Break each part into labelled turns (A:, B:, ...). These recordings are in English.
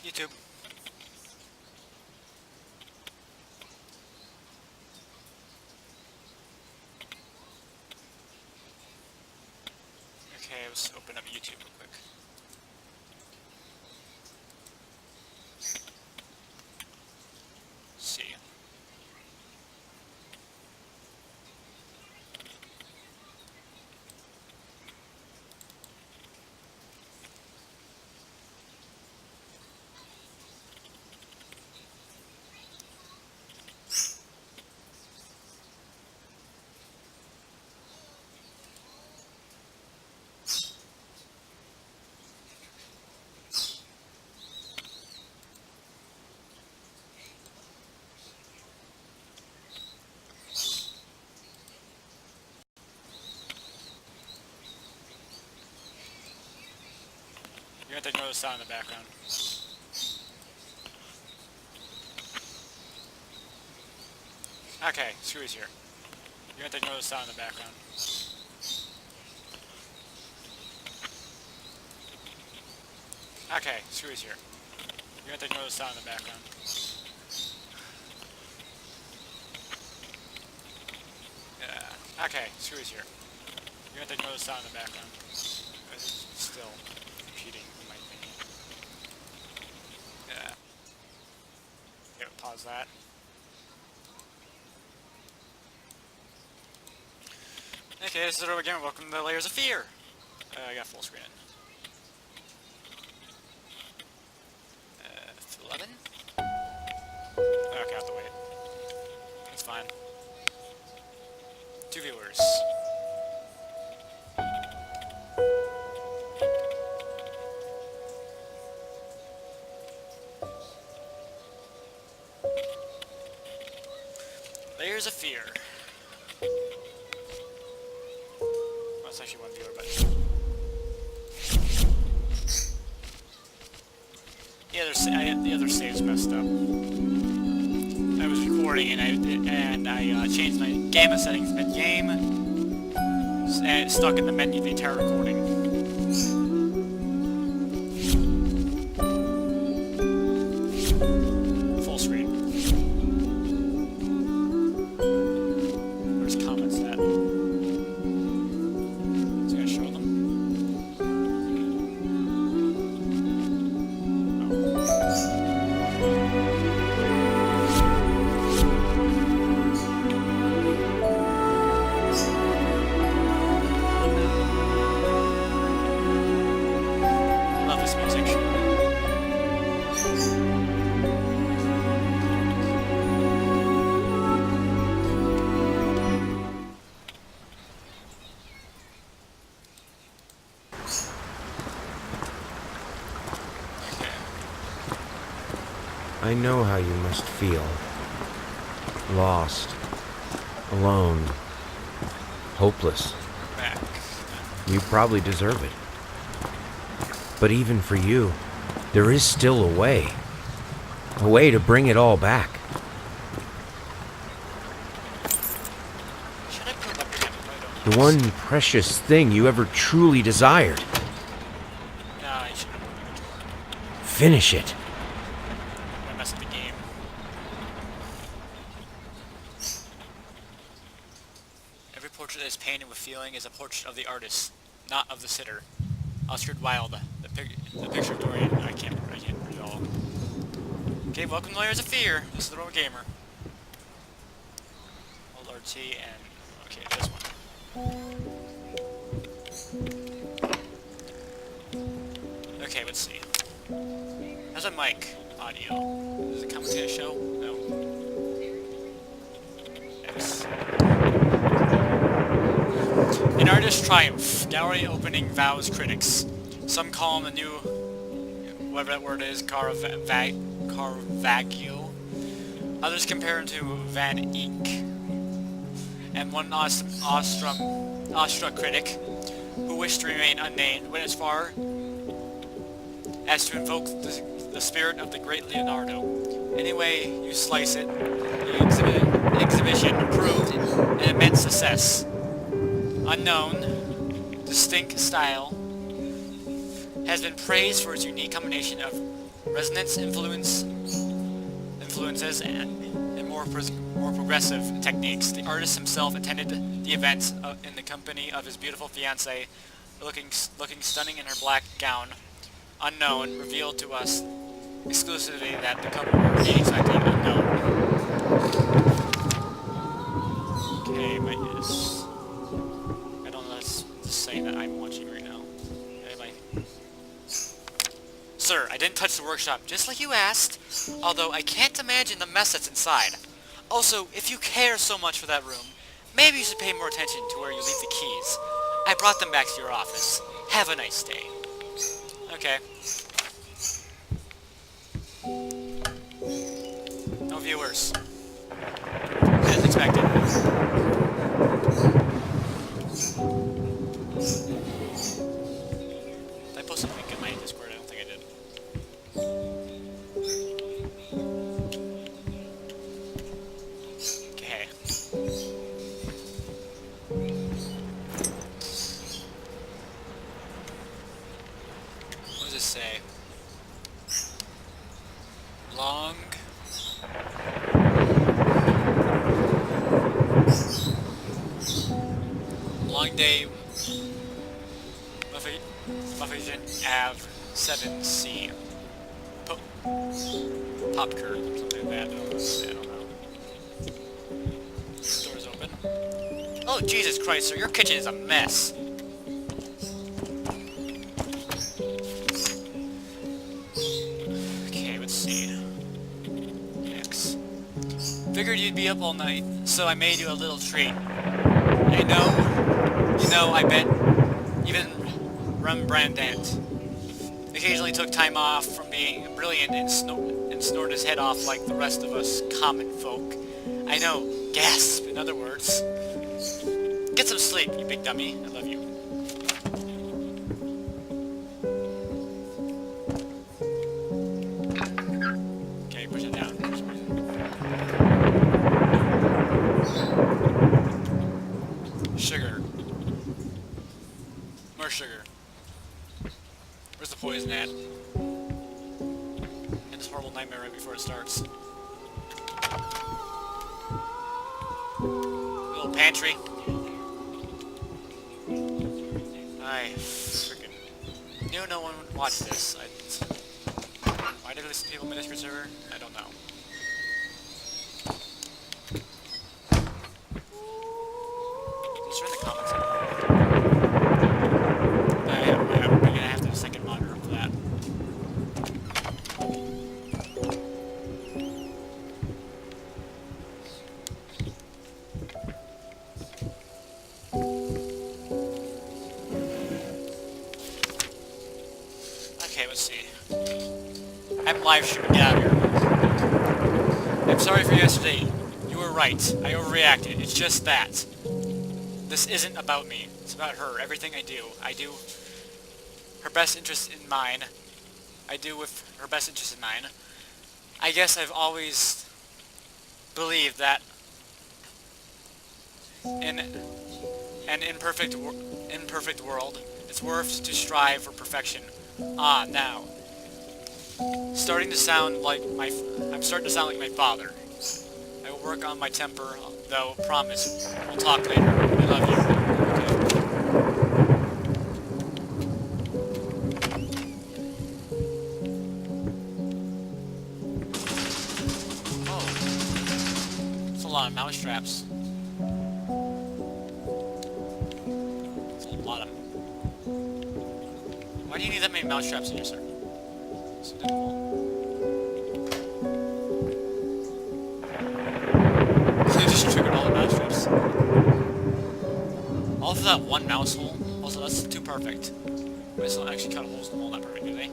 A: YouTube. Okay, let's open up YouTube real quick. Let's see. You're gonna have to ignore the sound in the background. Okay, Screwy's here. You're gonna have to ignore the sound in the background. Okay, Screwy's here. You're gonna have to ignore the sound in the background. Yeah. Okay, Screwy's here. You're gonna have to ignore the sound in the background. It's still competing, in my opinion. Yeah. Okay, we'll pause that. Okay, this is Earl again. Welcome to the Layers of Fear. I got full screen in. 11? Okay, I have to wait. That's fine. 2 viewers. Layers of Fear. Well, it's actually 1 viewer, but... the other save's messed up. I was recording and I changed my gamma settings mid-game, and it stuck in the menu the entire recording. Full screen. Where's comments at? Is it gonna show them?
B: I know how you must feel. Lost. Alone. Hopeless.
A: Back.
B: You probably deserve it. But even for you, there is still a way. A way to bring it all back.
A: Should I put up again?
B: The one precious thing you ever truly desired.
A: No, I shouldn't.
B: Finish it.
A: I messed up the game. Every portrait that is painted with feeling is a portrait of the artist, not of the sitter. Oscar Wilde, the picture of Dorian. I can't read it all. Okay, welcome to Layers of Fear. This is the Royal Gamer. Hold RT and okay, this one. Okay, let's see. How's a mic audio? Is the comments gonna show? No. Yes. An artist's triumph. Gallery opening vows critics. Some call him the new, whatever that word is, Caravaggio. Others compare him to Van Eyck. And one awestruck critic, who wished to remain unnamed, went as far as to invoke the spirit of the great Leonardo. Any way you slice it, the exhibition proved an immense success. Unknown, distinct style has been praised for its unique combination of resonance influences and more progressive techniques. The artist himself attended the event in the company of his beautiful fiancée, looking stunning in her black gown. Unknown revealed to us exclusively that the couple were dating something unknown. Okay, I don't know, that's just saying that I'm watching right now. Sir, I didn't touch the workshop, just like you asked, although I can't imagine the mess that's inside. Also, if you care so much for that room, maybe you should pay more attention to where you leave the keys. I brought them back to your office. Have a nice day. Okay. No viewers. As expected. Did I post a link in my Discord? I don't think I did. Okay. What does it say? Long day Buffington Ave 7C. Popker, something like that. I don't know. Door's open. Oh, Jesus Christ, sir, your kitchen is a mess. Okay, let's see. Next. Figured you'd be up all night, so I made you a little treat. I know, I bet even Rembrandt occasionally took time off from being brilliant and snored his head off like the rest of us common folk. I know, gasp, in other words. Get some sleep, you big dummy. I love you. Okay, push it down. Sugar. More sugar. Where's the poison at? And this horrible nightmare right before it starts. Little pantry. I freaking knew no one would watch this. Why did this people minister server? I don't know. Just in the comments. I'm gonna have to have a second monitor for that. Okay, let's see. I'm live streaming. Get out of here. I'm sorry for yesterday. You were right. I overreacted. It's just that. This isn't about me. It's about her. Everything I do her best interest in mind. I do with her best interest in mind. I guess I've always believed that in an imperfect world, it's worth to strive for perfection. Ah, now. I'm starting to sound like my father. I will work on my temper, though, promise. We'll talk later. I love you. Oh. That's a lot of mouse traps. That's a lot of... Why do you need that many mouse traps in here, sir? So difficult. They just triggered all the mouse traps. All for that one mouse hole? Also, that's too perfect. But I still actually cut holes in the hole, not perfect, do they?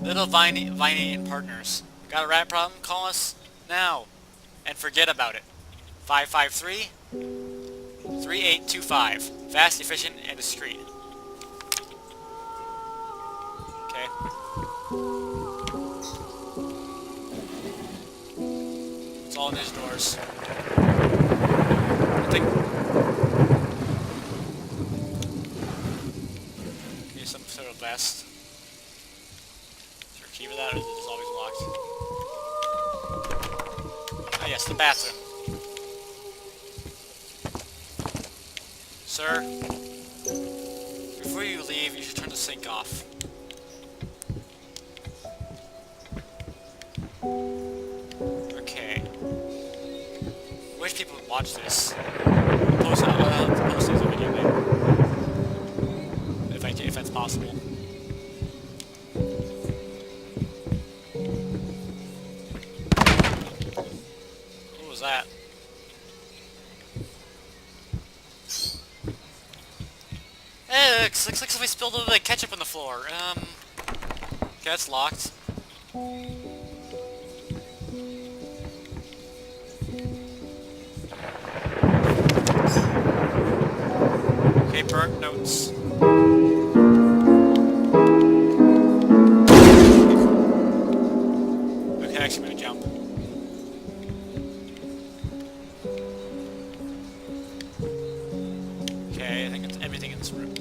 A: Little Viney and Partners. Got a rat problem? Call us now. And forget about it. 553-3825. Fast, efficient, and discreet. Okay. It's all in these doors. I think... fast. Is there a key for that, or is it just always locked? Ah, yes, the bathroom. Sir, before you leave, you should turn the sink off. Okay. Wish people would watch this. I'll post it as a video later. If that's possible. What was that? Hey, looks like somebody spilled a little bit of ketchup on the floor. Okay, that's locked. Okay, burnt notes. Okay, actually I'm gonna jump. Okay, I think it's everything in this room.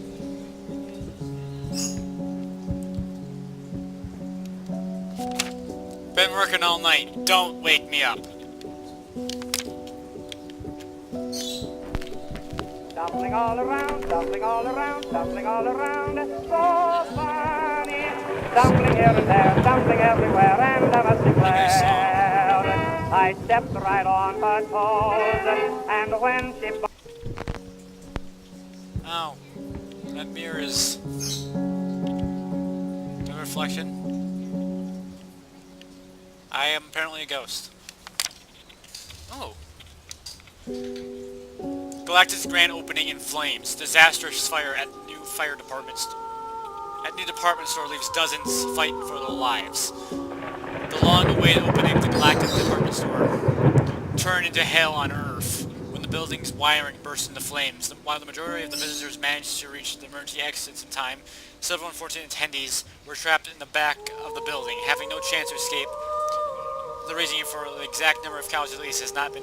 A: Been working all night. Don't wake me up.
C: Dumpling all around, dumpling all around, dumpling all around, so funny. Dumpling here and there, dumpling everywhere, and I must declare, I stepped right on her toes, and when she...
A: Oh, that mirror is a reflection. I am apparently a ghost. Oh. Galactus grand opening in flames. Disastrous fire at new department store leaves dozens fighting for their lives. The long-awaited opening of the Galactic department store turned into hell on Earth when the building's wiring burst into flames. While the majority of the visitors managed to reach the emergency exits in time, several unfortunate attendees were trapped in the back of the building, having no chance to escape. The reason for the exact number of casualties has not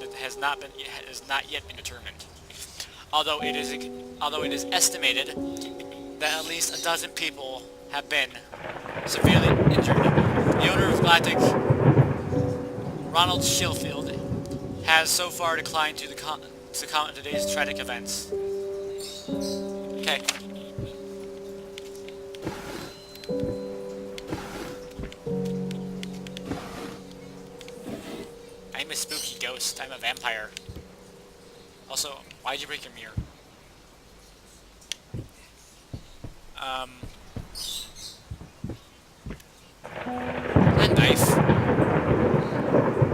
A: yet been determined. Although it is estimated that at least a dozen people have been severely injured. The owner of Galactic, Ronald Schillfield, has so far declined to comment on today's tragic events. Okay. I'm a spooky ghost. I'm a vampire. Also, why'd you break your mirror? That knife?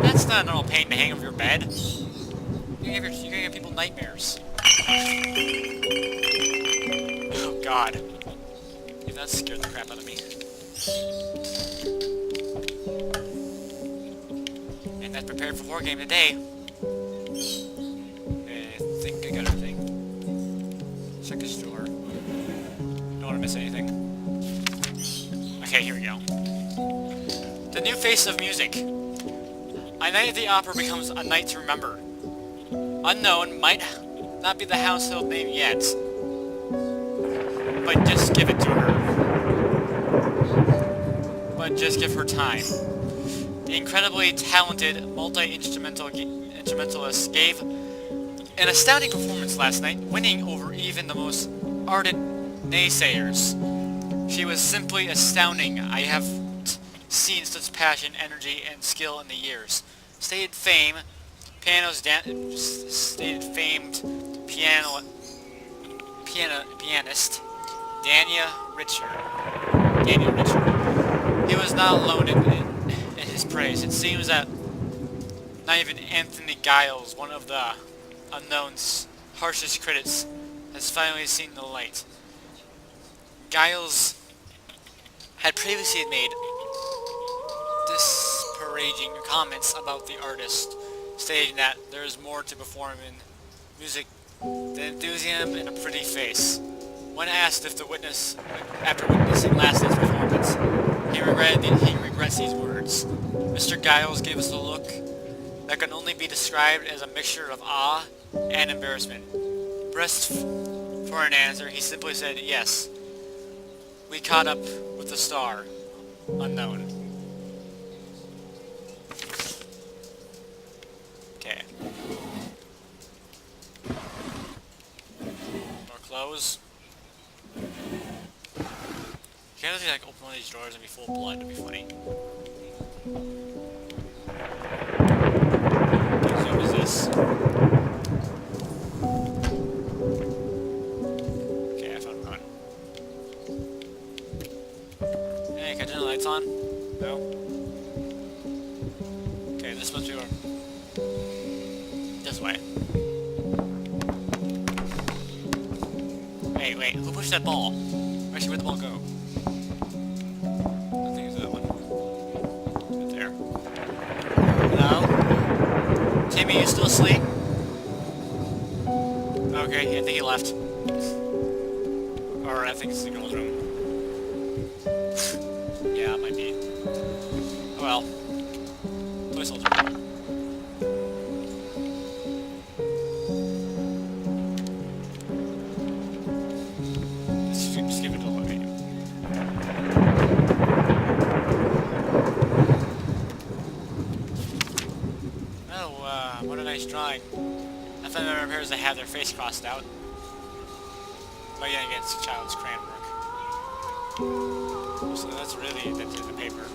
A: That's not a normal pain to hang over your bed. You're gonna give people nightmares. Oh god. Yeah, that scared the crap out of me. And that's prepared for horror game today. I think I got everything. Check this drawer. Don't want to miss anything. Okay, here we go. The new face of music. A night at the opera becomes a night to remember. Unknown might not be the household name yet, but just give it to her. But just give her time. The incredibly talented multi-instrumentalist gave an astounding performance last night, winning over even the most ardent naysayers. She was simply astounding. I have seen such passion, energy, and skill in the years. Stated famed pianist Daniel Richard. He was not alone in his praise. It seems that not even Anthony Giles, one of the Unknown's harshest critics, has finally seen the light. Giles had previously made disparaging comments about the artist, stating that there is more to performing music than enthusiasm and a pretty face. When asked if after witnessing last night's performance, he regrets these words. Mr. Giles gave us a look that can only be described as a mixture of awe and embarrassment. Pressed for an answer, he simply said, "Yes, We caught up with the star. Unknown. Okay. More clothes. Can't really like open one of these drawers and be full of blood, it'd be funny. Okay, so what is this? Okay, I found one. Hey, can I turn the lights on? No? Okay, this must be where... This way. Wait, who pushed that ball? Actually, where'd the ball go? I think it's that one. Right there. Hello? Timmy, you still asleep? Okay, I think he left. Or I think it's the girl's room. Yeah, it might be. Oh well. Toy soldier. Just give it a look at you. Oh, what a nice drawing. I thought the repairs they have their face crossed out. But yeah, again, it's a child's crayon work. So that's really the paper.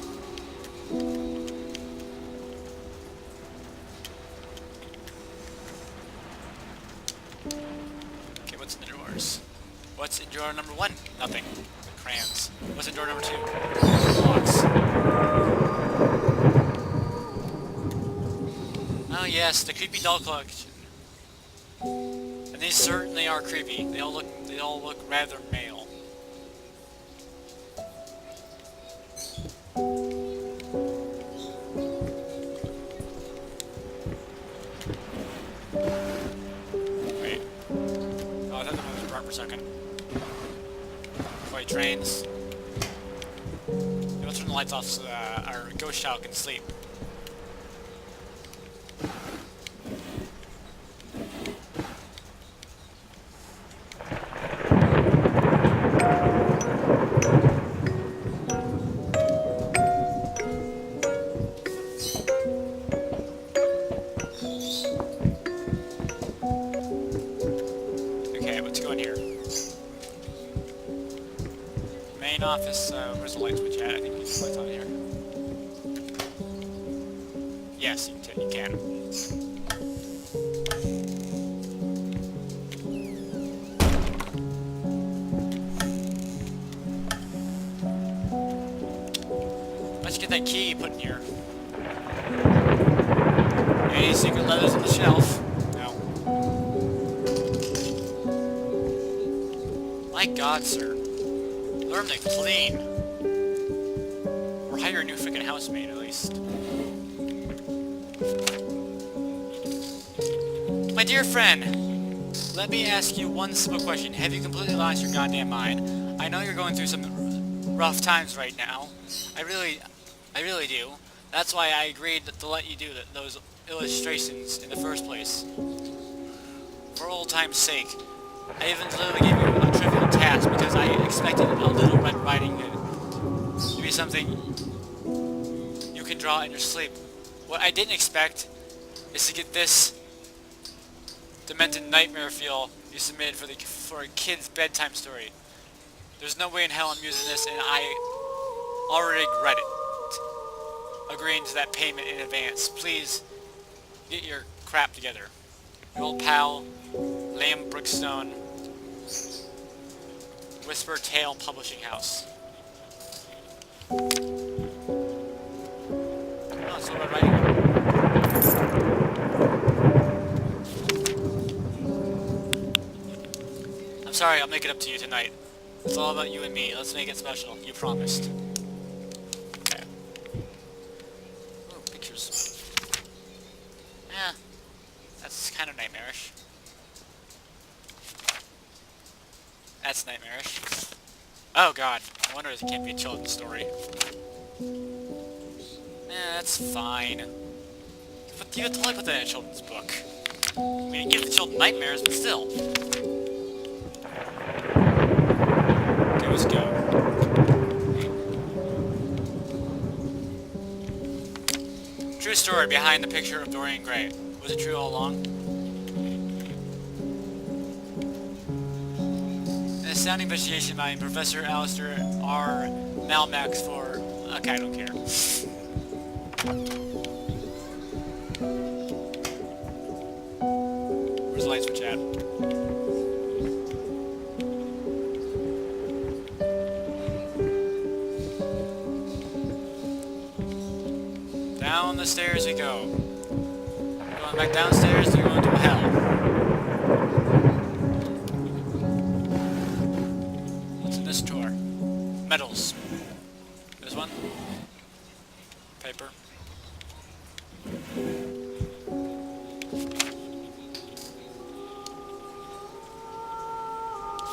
A: Okay, what's in the drawers? What's in drawer number 1? Nothing. Crayons. What's in drawer number 2? Blocks. Oh yes, the creepy doll collection. And these certainly are creepy. They all look rather male. Wait. Oh, I thought that was dark for a second. Wait, trains. Let's turn the lights off so our ghost child can sleep. Main office, where's the light switch at? I think you can see lights on here. Yes, you can. Let's get that key put in here. Any secret letters on the shelf? No. My God, sir. Learn to clean. Or hire a new freaking housemaid, at least. My dear friend, let me ask you one simple question. Have you completely lost your goddamn mind? I know you're going through some rough times right now. I really do. That's why I agreed to let you do those illustrations in the first place. For old time's sake. I even literally gave you a trivial task because I expected a Little Red Riding Hood to be something you can draw in your sleep. What I didn't expect is to get this demented nightmare feel you submitted for a kid's bedtime story. There's no way in hell I'm using this, and I already regret it. Agreeing to that payment in advance. Please get your crap together. Your old pal, Liam Brookstone, Whisper Tale Publishing House. Oh, it's Little Red Riding Hood. I'm sorry, I'll make it up to you tonight. It's all about you and me. Let's make it special. You promised. Okay. Ooh, pictures. Yeah, that's kind of nightmarish. That's nightmarish. Oh god, I wonder if it can't be a children's story. That's fine. But you have to put that in a children's book. I mean, you give the children nightmares, but still. Okay, let's go. True story behind the picture of Dorian Gray. Was it true all along? An astounding investigation by Professor Alistair R. Malmax for... Okay, I don't care. Where's the light switch at? Down the stairs we go. Going back downstairs, you're going to hell. What's in this drawer? Metals. This one? Paper.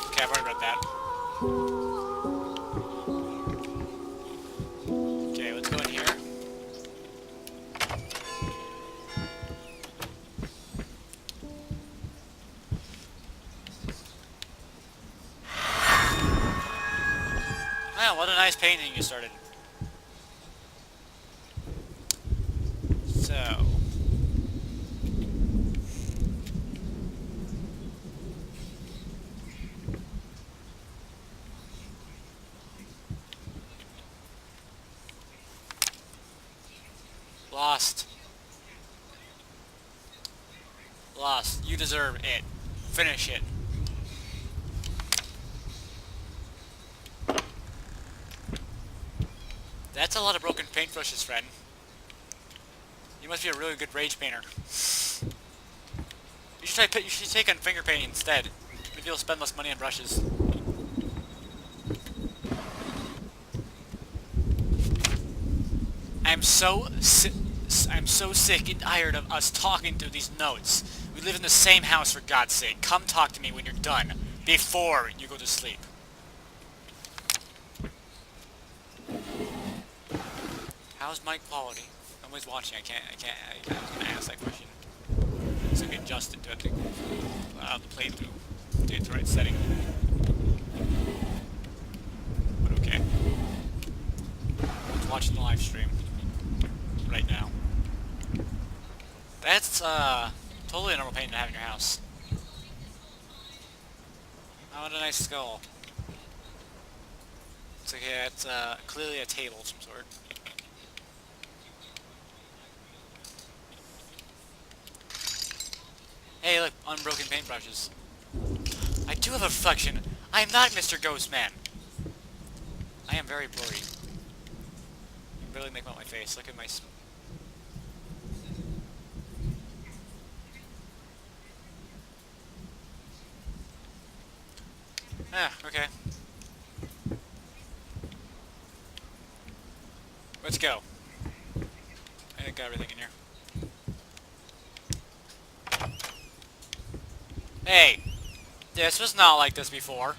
A: Okay, I've already read that. Okay, let's go in here. Wow, what a nice painting you started. So... Lost. Lost. You deserve it. Finish it. That's a lot of broken paintbrushes, friend. You must be a really good rage painter. You should take on finger painting instead. Maybe you'll spend less money on brushes. I'm so sick and tired of us talking through these notes. We live in the same house, for God's sake. Come talk to me when you're done, before you go to sleep. How's mic quality? Nobody's watching. I was gonna ask that question. So I can adjust it to the playthrough. To get the right setting. But okay. I'm watching the live stream. Right now. That's, totally a normal painting to have in your house. Oh, what a nice skull. It's okay, it's, clearly a table of some sort. Hey, look, unbroken paintbrushes. I do have a reflection. I am not Mr. Ghostman. I am very blurry. You can barely make out my face. Look at my... Ah, okay. Let's go. I think I got everything in here. Hey! This was not like this before.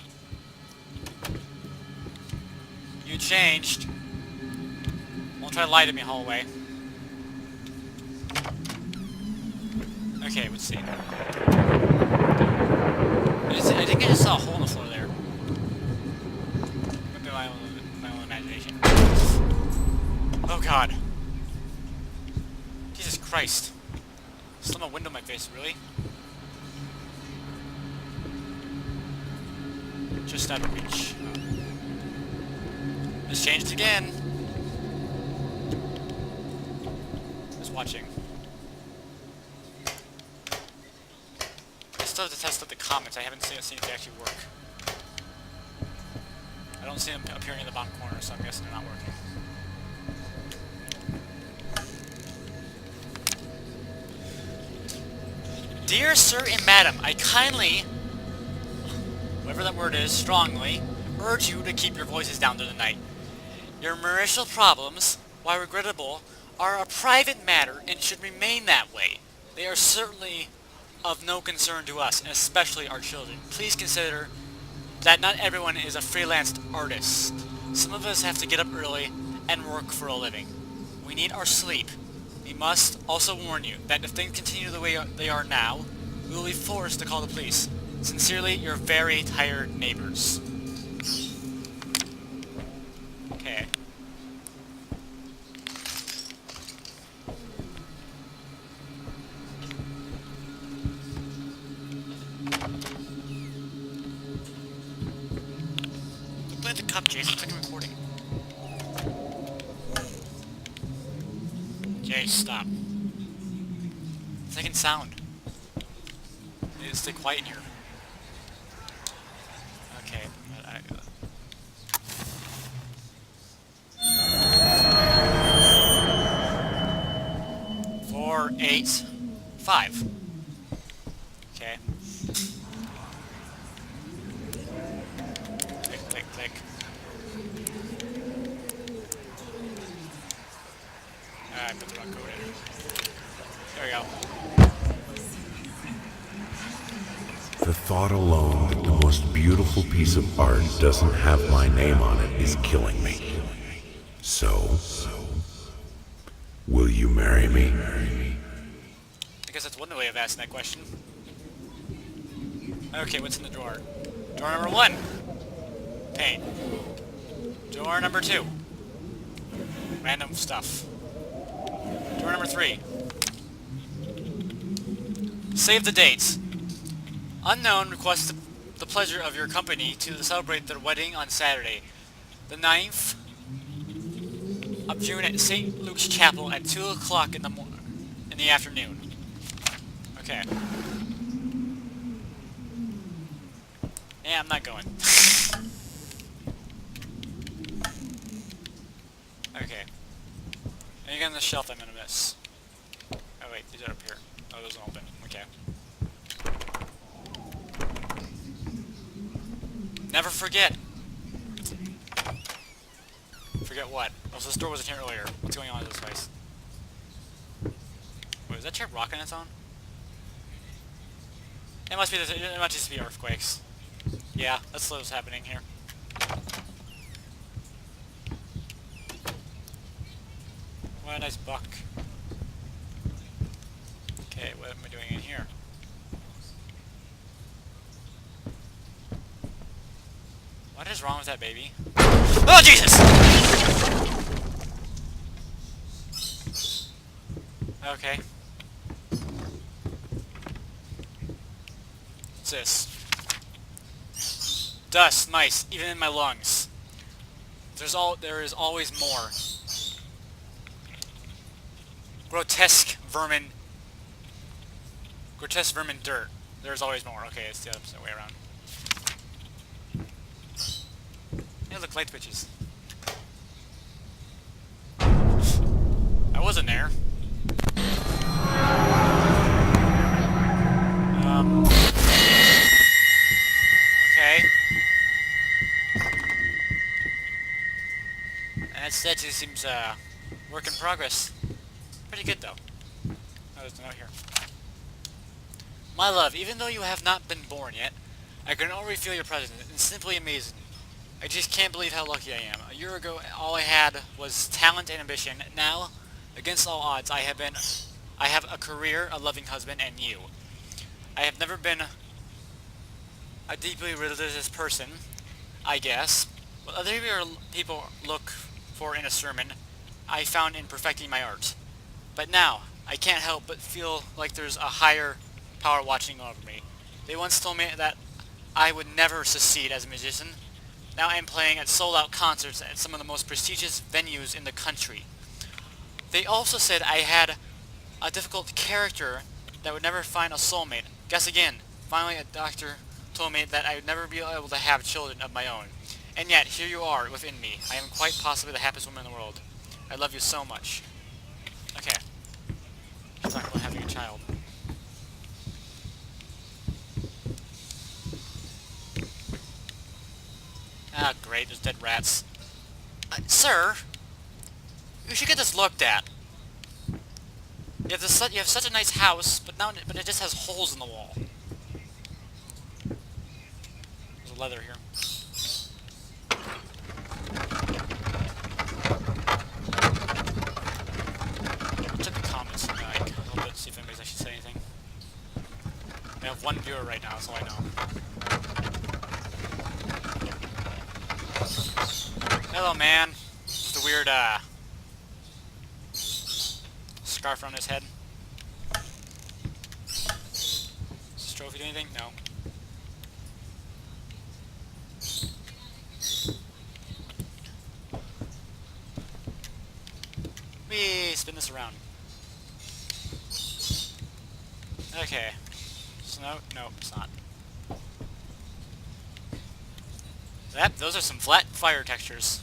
A: You changed. Won't try to lie to me, hallway. Okay, let's see. I think I just saw a hole in the floor there. Could be my own imagination. Oh god. Jesus Christ. Slam a window in my face, really? Just out of reach. This changed again. Just watching. I still have to test out the comments. I haven't seen if they actually work. I don't see them appearing in the bottom corner, so I'm guessing they're not working. Dear Sir and Madam, I kindly, whatever that word is, strongly, urge you to keep your voices down through the night. Your marital problems, while regrettable, are a private matter and should remain that way. They are certainly of no concern to us, and especially our children. Please consider that not everyone is a freelance artist. Some of us have to get up early and work for a living. We need our sleep. We must also warn you that if things continue the way they are now, we will be forced to call the police. Sincerely, your very tired neighbors. Okay. the cup, Jason. It's like I'm recording. Jay, stop. It's making sound. You need to stay quiet in here. Okay. 4, 8, 5. Okay. Click, click, click. I put the wrong code in. There we go.
D: The thought alone that the most beautiful piece of art doesn't have my name on it is killing me. So, will you marry me?
A: I guess that's one way of asking that question. Okay, what's in the drawer? Drawer number 1. Paint. Drawer number 2. Random stuff. Drawer number 3. Save the dates. Unknown requests the pleasure of your company to celebrate their wedding on Saturday, the 9th of June at St. Luke's Chapel at 2 o'clock in the afternoon. Okay. Yeah, I'm not going. Okay. Anything on the shelf I'm gonna miss? Oh wait, these are up here. Oh, those are open. Okay. Never forget. Forget what? Oh, so this door wasn't here earlier. What's going on in this place? Wait, is that chair rocking its own? It must be. It must just be earthquakes. Yeah, that's what's happening here. What a nice buck. Okay, what am I doing in here? What is wrong with that baby? Oh, Jesus! Okay. What's this? Dust, mice, even in my lungs. There is always more. Grotesque vermin dirt. There's always more. Okay, it's the other way around. Hey, look, light switches. I wasn't there. Okay. And that statue seems, work in progress. Pretty good, though. Oh, there's a note here. My love, even though you have not been born yet, I can already feel your presence. It's simply amazing. I just can't believe how lucky I am. A year ago, all I had was talent and ambition. Now, against all odds, I have a career, a loving husband, and you. I have never been a deeply religious person, I guess. What other people look for in a sermon, I found in perfecting my art. But now, I can't help but feel like there's a higher power watching over me. They once told me that I would never succeed as a musician. Now I'm playing at sold-out concerts at some of the most prestigious venues in the country. They also said I had a difficult character that would never find a soulmate. Guess again. Finally, a doctor told me that I would never be able to have children of my own. And yet, here you are within me. I am quite possibly the happiest woman in the world. I love you so much. Okay. Let's talk about having a child. Ah, great, there's dead rats. Sir, you should get this looked at. You have such a nice house, but it just has holes in the wall. There's a leather here. Check the comments a little bit, see if anybody's actually said anything. I have one viewer right now, that's all I know. Hello, man. With the weird, scarf around his head. Does this trophy do anything? No. spin this around. Okay. Snow? Nope, it's not. That, those are some flat fire textures.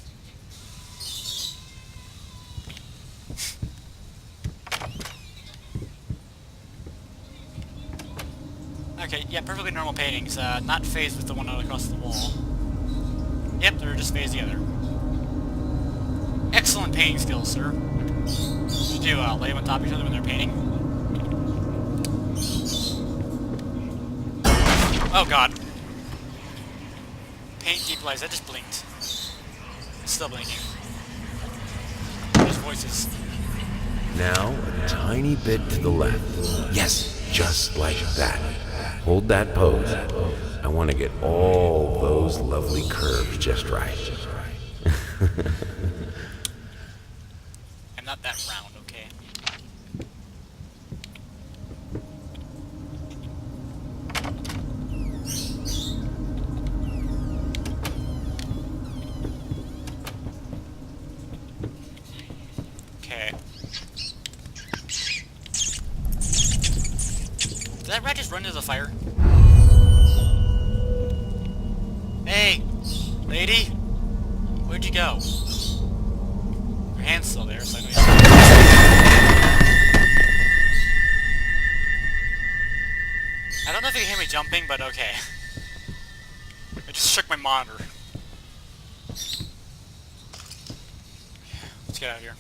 A: Okay, yeah, perfectly normal paintings. Not phased with the one across the wall. Yep, they're just phased together. Excellent painting skills, sir. Did you lay them on top of each other when they're painting? Oh god. Paint deep lights, that just blinked. It's still blinking. There's voices.
D: Now, a tiny bit to the left. Yes, just like that. Hold that pose. I want to get all those lovely curves just right.
A: I'm not that round, okay? Okay. Did that rat just run into the fire? Hey! Lady? Where'd you go? Your hand's still there, so I know you're... I don't know if you can hear me jumping, but okay. I just shook my monitor. Let's get out of here.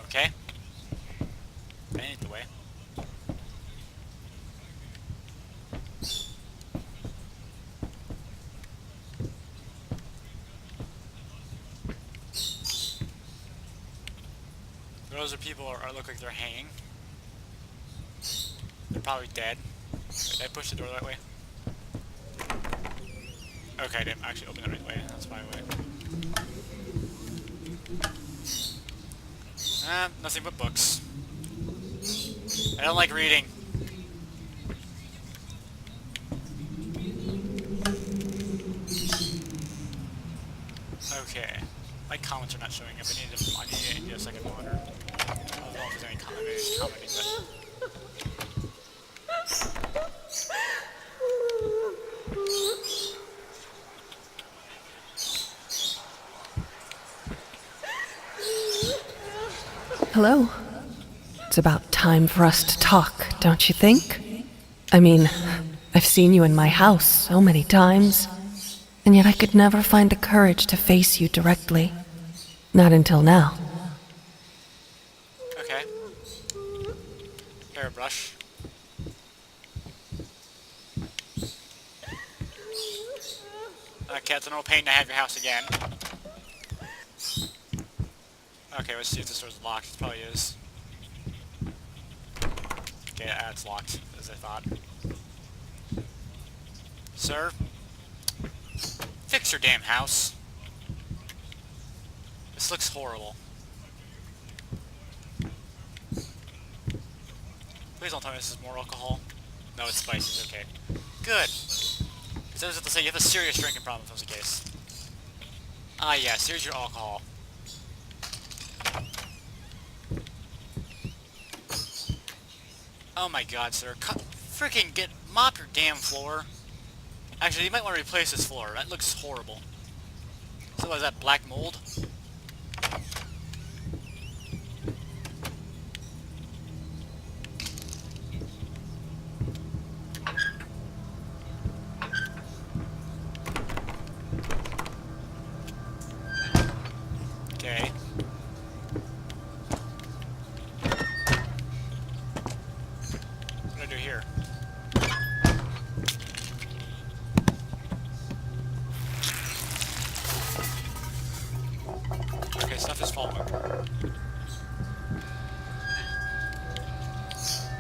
A: Okay. I need the way. Those are people are look like they're hanging. They're probably dead. Wait, did I push the door that way? Okay, I didn't actually open the right way. That's my way. Nothing but books. I don't like reading. Okay. My comments are not showing up. I need to do a second monitor. I don't know if there's any commenting, but...
E: Hello. It's about time for us to talk, don't you think? I mean, I've seen you in my house so many times, and yet I could never find the courage to face you directly. Not until now.
A: Okay. Hairbrush. Okay, it's an old pain to have your house again. Okay, let's see if this door's locked. It probably is. Okay, it's locked, as I thought. Sir? Fix your damn house. This looks horrible. Please don't tell me this is more alcohol. No, it's spices, okay. Good. Because I was about to say, you have a serious drinking problem if that was the case. Ah, yes, here's your alcohol. Oh my god, sir. Freaking mop your damn floor. Actually, you might want to replace this floor. That looks horrible. So what is that, black mold? Okay. What do I do here? Okay, stuff is falling.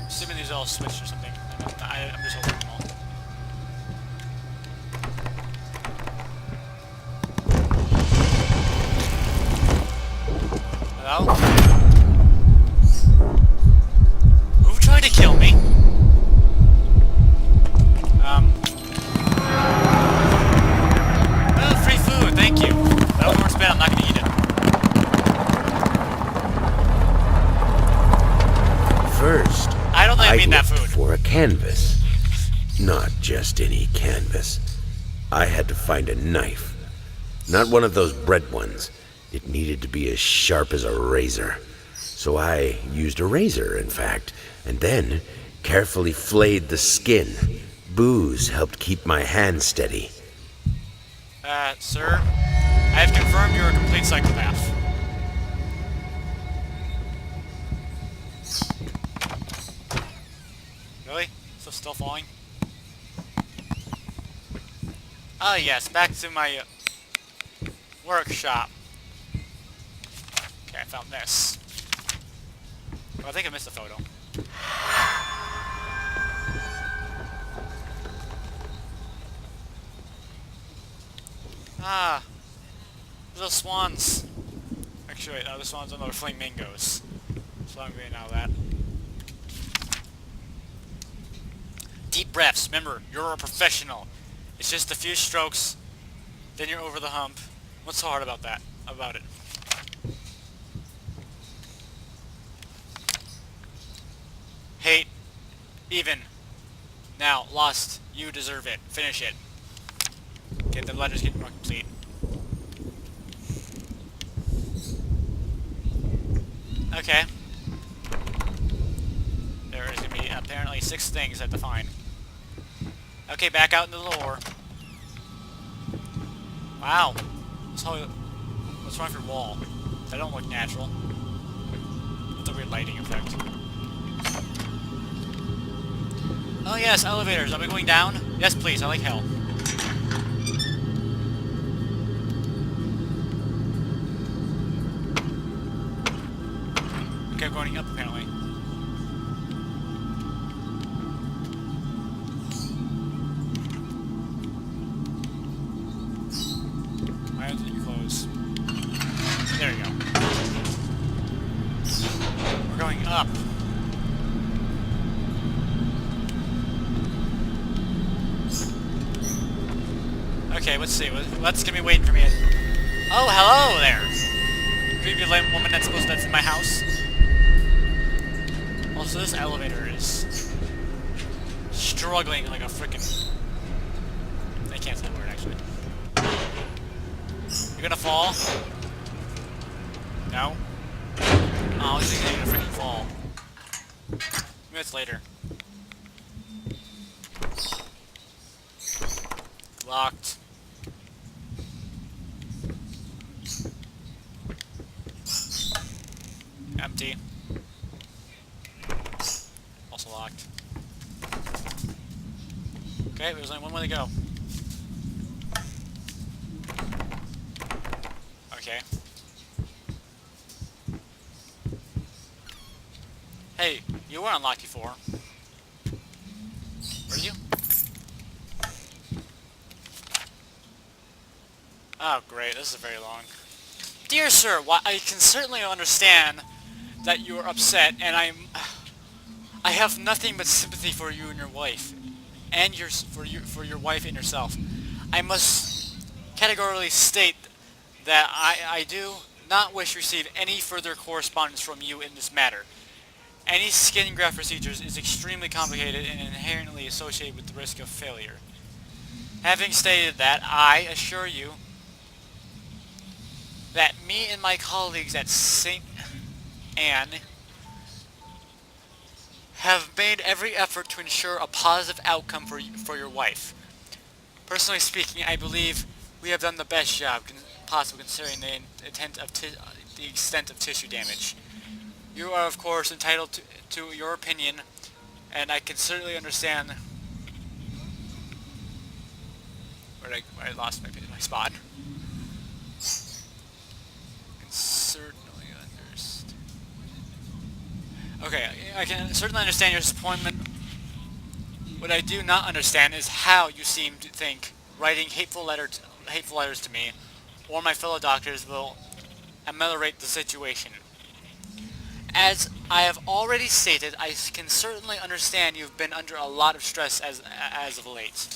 A: Assuming these are all switched or something. I'm just opening them all. Hello? Who tried to kill me? Well, free food, thank you. That one works bad, I'm not gonna eat it. got food.
D: for a canvas. Not just any canvas. I had to find a knife. Not one of those bread ones. It needed to be as sharp as a razor. So I used a razor, in fact, and then carefully flayed the skin. Booze helped keep my hand steady.
A: Sir, I have confirmed you're a complete psychopath. Really? Still falling? Oh yes, back to my workshop. Okay, I found this. Oh, I think I missed a photo. Ah, little swans. Actually, wait, the swans are the flamingos. So I'm getting out of that. Deep breaths. Remember, you're a professional. It's just a few strokes, then you're over the hump. What's so hard about that? About it? Hate. Even. Now, lost. You deserve it. Finish it. Okay, the letter's getting more complete. Okay. There is going to be apparently 6 things I have to find. Okay, back out into the lore. Wow. What's wrong with your wall? That don't look natural. That's a weird lighting effect. Oh yes, elevators. Are we going down? Yes, please. I like hell. Okay, I'm going up apparently. Why did you close? There you go. We're going up. Okay, let's see. What's gonna be waiting for me? Oh, hello there! Creepy woman that's in my house. Also, this elevator is struggling like a frickin'. I can't say the word actually. You're gonna fall? No? Oh, I was thinking you're gonna freaking fall. Maybe it's later. Locked. Empty. Also locked. Okay, there's only one way to go. Okay. Hey, you weren't unlocked before. Were you? Oh, great. This is very long. Dear sir, I can certainly understand that you are upset, and I have nothing but sympathy for you and your wife, and for your wife and yourself. I must categorically state that I do not wish to receive any further correspondence from you in this matter. Any skin graft procedures is extremely complicated and inherently associated with the risk of failure. Having stated that, I assure you that me and my colleagues at St. Anne have made every effort to ensure a positive outcome for your wife. Personally speaking, I believe we have done the best job possible considering the extent of tissue damage. You are, of course, entitled to your opinion, and I can certainly understand. Where I lost my spot. Certainly understand. Okay, I can certainly understand your disappointment. What I do not understand is how you seem to think writing hateful letters to me or my fellow doctors will ameliorate the situation. As I have already stated, I can certainly understand you've been under a lot of stress as of late.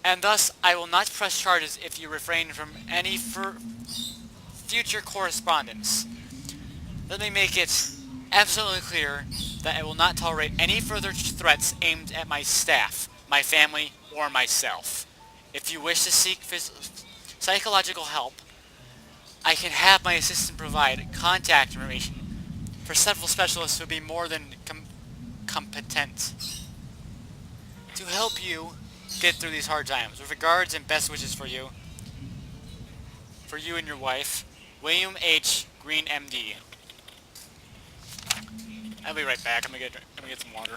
A: And thus, I will not press charges if you refrain from any future correspondence. Let me make it absolutely clear that I will not tolerate any further threats aimed at my staff, my family, or myself. If you wish to seek psychological help, I can have my assistant provide contact information for several specialists who would be more than competent to help you get through these hard times. With regards and best wishes for you and your wife, William H. Green, MD. I'll be right back. I'm gonna get some water.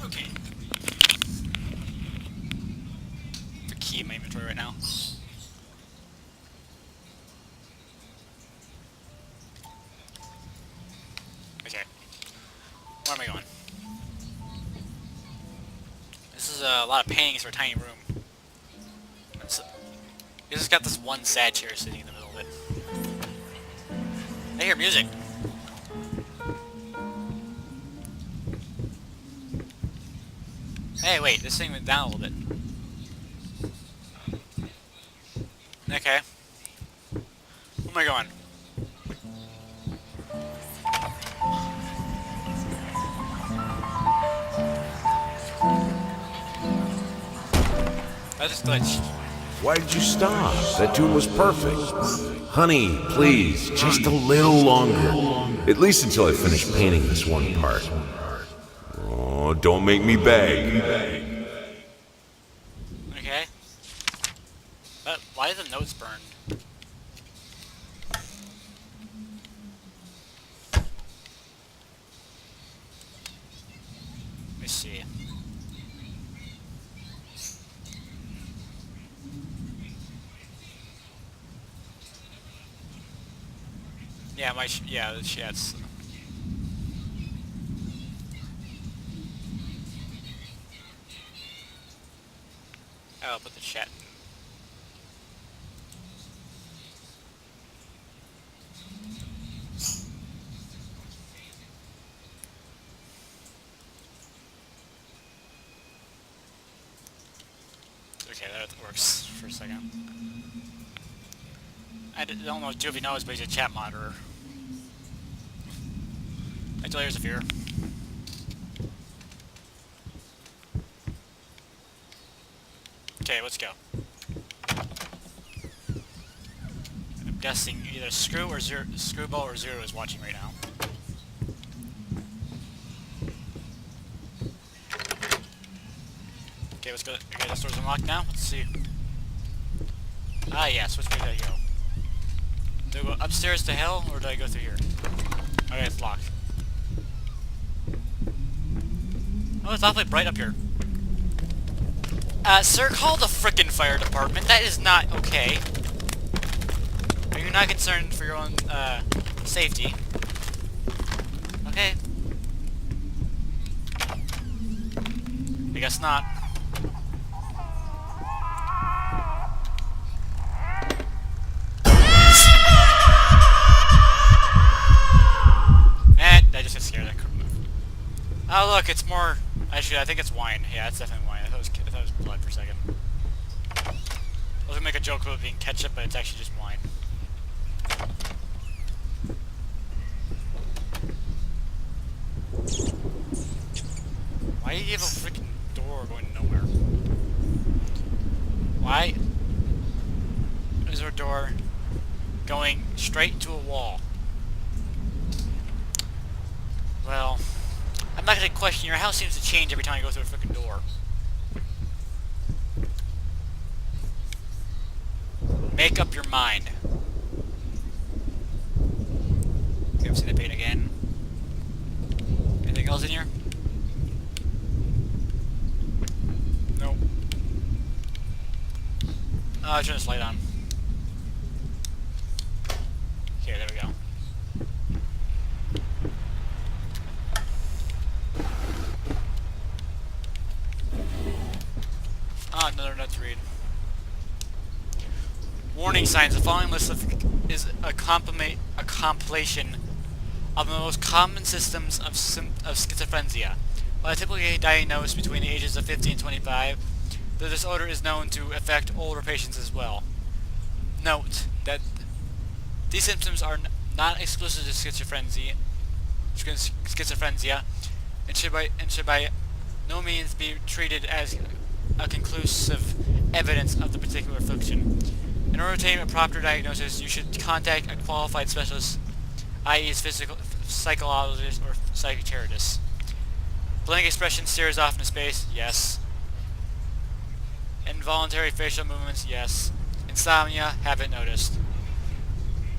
A: Okay. The key in my inventory right now. Okay. Where am I going? This is a lot of paintings for a tiny room. It's just got this one sad chair sitting in the middle of it. I hear music. Hey, wait, this thing went down a little bit. Okay. Where am I going? I just glitched.
D: Why did you stop? That tune was perfect. Honey, please, just a little longer. At least until I finish painting this one part. Oh, don't make me beg.
A: Okay. But why are the notes burned? Let me see. Yeah, the chat's. I'll put the chat. Okay, that works for a second. I don't know if Juvie knows, but he's a chat monitor. I tell you, here's a fear. Okay, let's go. I'm guessing either Screwball or Zero is watching right now. Okay, let's go. Okay, the store's unlocked now. Let's see. Ah, yes. Which way did I go? Do I go upstairs to hell, or do I go through here? Okay, it's locked. Oh, it's awfully bright up here. Sir, call the frickin' fire department. That is not okay. Are you not concerned for your own, safety? Okay. I guess not. I just got scared. I couldn't move. Oh, look, it's more... Actually, I think it's wine. Yeah, it's definitely wine. I thought it was blood for a second. I was gonna make a joke about it being ketchup, but it's actually just wine. Why do you have a freaking door going nowhere? Why is there a door going straight to a wall? Well, I'm not gonna question. Your house seems to change every time I go through a freaking door. Make up your mind. Okay, I've seen the paint again. Anything else in here? Nope. Oh, I'll turn this light on. Okay, there we go. Ah, another note to read. Warning signs. The following list is a compilation of the most common symptoms of schizophrenia. While typically diagnosed between the ages of 50 and 25, the disorder is known to affect older patients as well. Note that these symptoms are not exclusive to schizophrenia, and should by no means be treated as a conclusive evidence of the particular affliction. In order to obtain a proper diagnosis, you should contact a qualified specialist, i.e. psychologist or psychiatrist. Blank expression stares off into space, yes. Involuntary facial movements, yes. Insomnia, haven't noticed.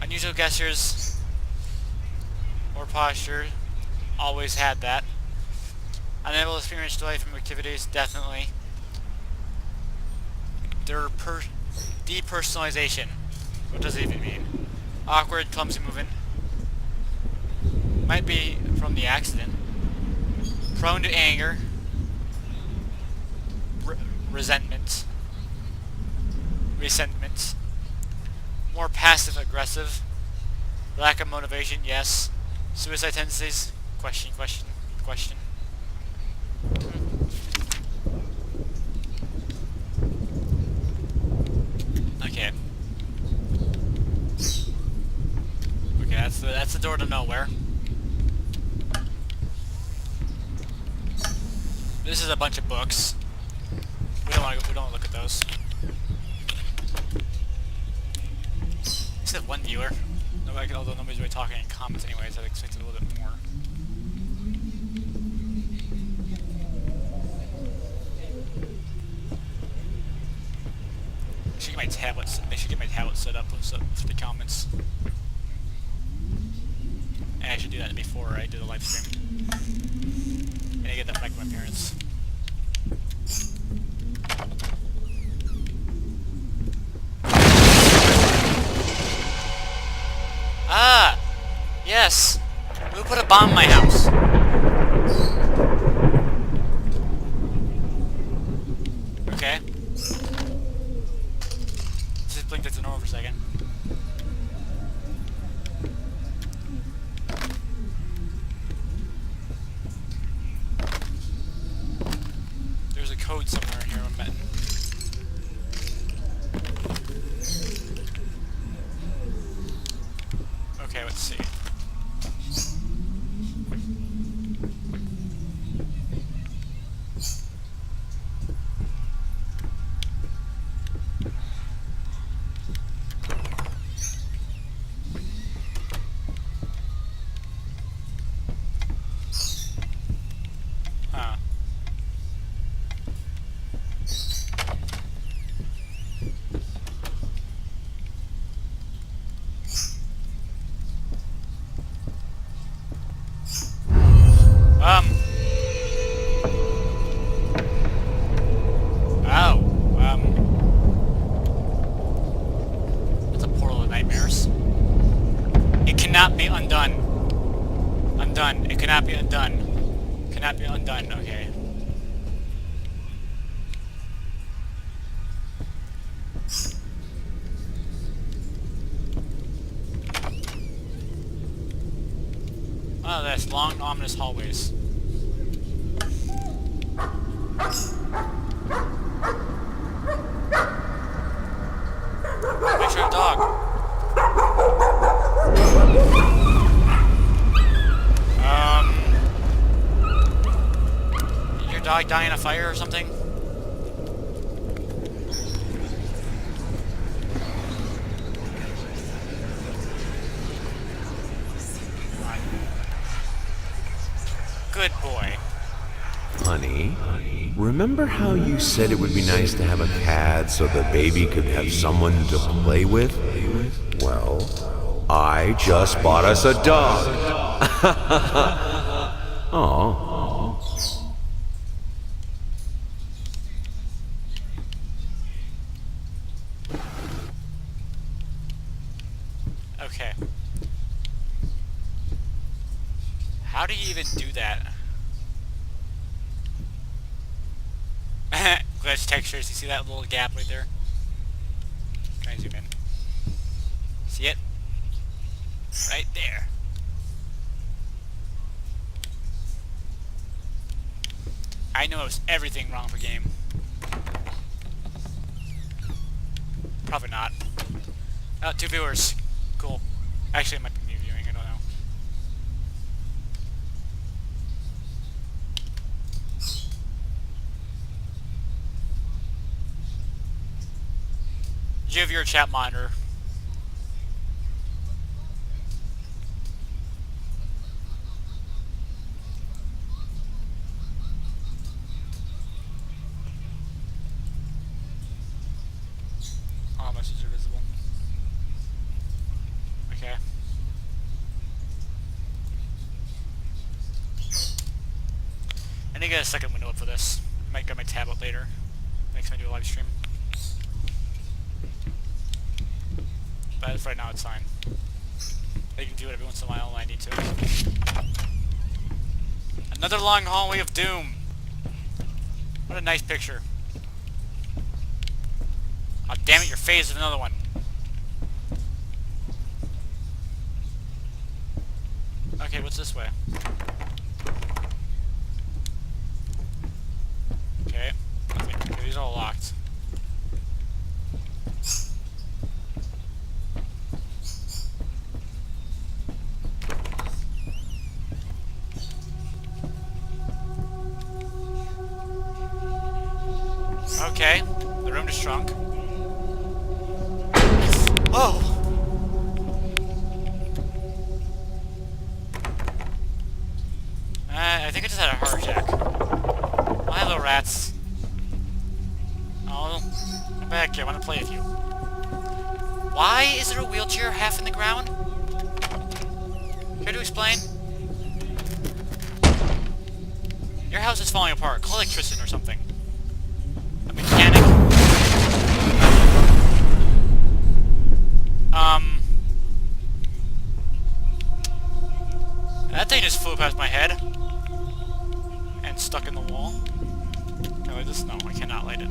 A: Unusual gestures or posture, always had that. Unable to experience joy from activities, definitely. Depersonalization. What does it even mean? Awkward, clumsy movement. Might be from the accident. Prone to anger. Resentment. More passive aggressive. Lack of motivation, yes. Suicide tendencies, question. Okay. Okay, that's the door to nowhere. This is a bunch of books. We don't look at those. Except one viewer. Although nobody's really talking in comments anyways, I'd expect a little bit more. I should get my tablet set up for the comments. And I should do that before I do the live stream. And I get that back to my parents. Ah! Yes! Who put a bomb in my house? Okay. Let's just blink this over for a second. There's a code somewhere in here I'm betting. Okay, let's see. Huh. That's a portal of nightmares. It cannot be undone. Undone. It cannot be undone. Cannot be undone. Okay. Oh, that's long, ominous hallways. Make sure a dog. Your dog dying in a fire or something? Good boy.
D: Honey, remember how you said it would be nice to have a cat so the baby could have someone to play with? Well, I just bought us a dog. Aw.
A: Okay. How do you even do that? Glitch textures, you see that little gap right there? Can I zoom in? See it? Right there. I know everything wrong for game. Probably not. 2 viewers. Cool. Actually, it might be me viewing. I don't know. You have your chat monitor. All messages are visible. Okay. I need to get a second window up for this. I might get my tab up later. Next time I do a live stream. But as of right now, it's fine. I can do it every once in a while when I need to. Another long hallway of doom. What a nice picture. Oh, damn it, your face is another one. Okay, what's this way? Okay, nothing. Okay, these are all locked. Okay, the room just shrunk. Oh! I think I just had a heart attack. Oh, hello, rats. Oh, come back here. I want to play with you. Why is there a wheelchair half in the ground? Care to explain? Your house is falling apart. Call electrician or something. A mechanic? That thing just flew past my head. And stuck in the wall. Can I light this? No, I cannot light it.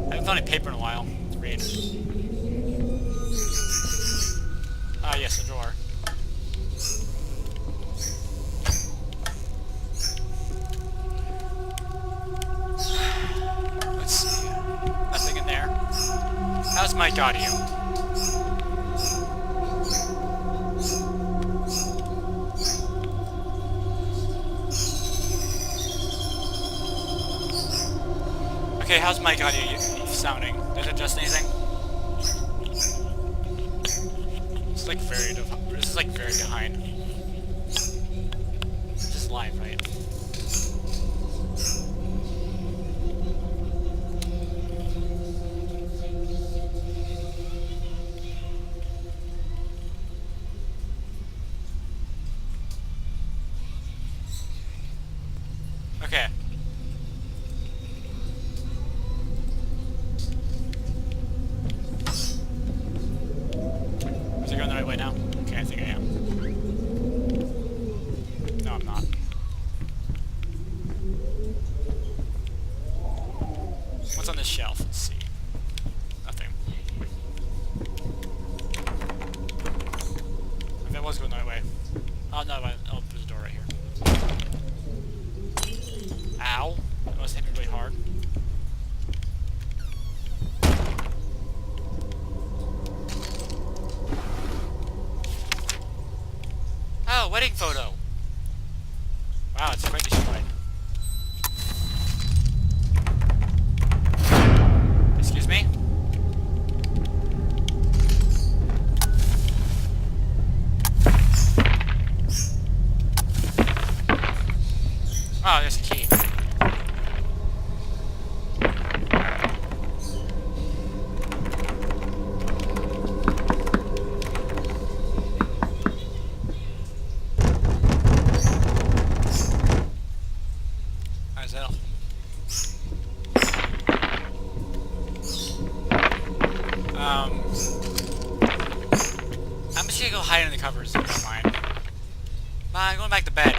A: I haven't found any paper in a while to read. Ah, yes, a drawer. Let's see. Nothing in there. How's mic audio? Okay, how's mic audio sounding? Does it adjust anything? It's like very this is like very behind. This is live, right? Okay. Is it going the right way now? Okay, I think I am. No, I'm not. What's on this shelf? Let's see. Nothing. If that was going the right way. Oh, no, oh, there's a door right here. Ow. That must hit me really hard. Oh, wedding photo. Wow, it's quite destroyed. Excuse me? Oh, there's a key. How's that? I'm just gonna go hide in the covers if you don't mind. I'm going back to bed.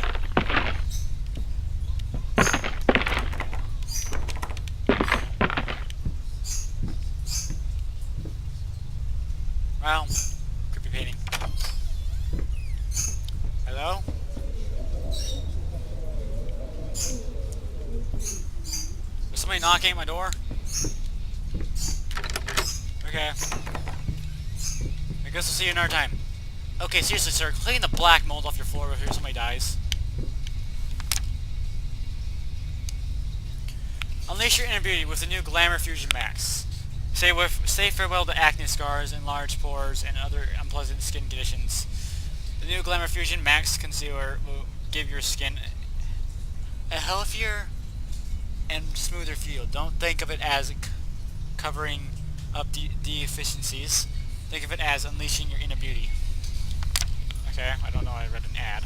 A: Wow. Creepy painting. Hello? Was somebody knocking at my door? Okay. I guess we'll see you another time. Okay, seriously, sir, clean the black mold off your floor before somebody dies. Unleash your inner beauty with the new Glamour Fusion Max. Say farewell to acne scars, enlarged pores, and other unpleasant skin conditions. The new Glamour Fusion Max Concealer will give your skin a healthier and smoother feel. Don't think of it as covering up deficiencies. Think of it as unleashing your inner beauty. Okay, I don't know, I read an ad.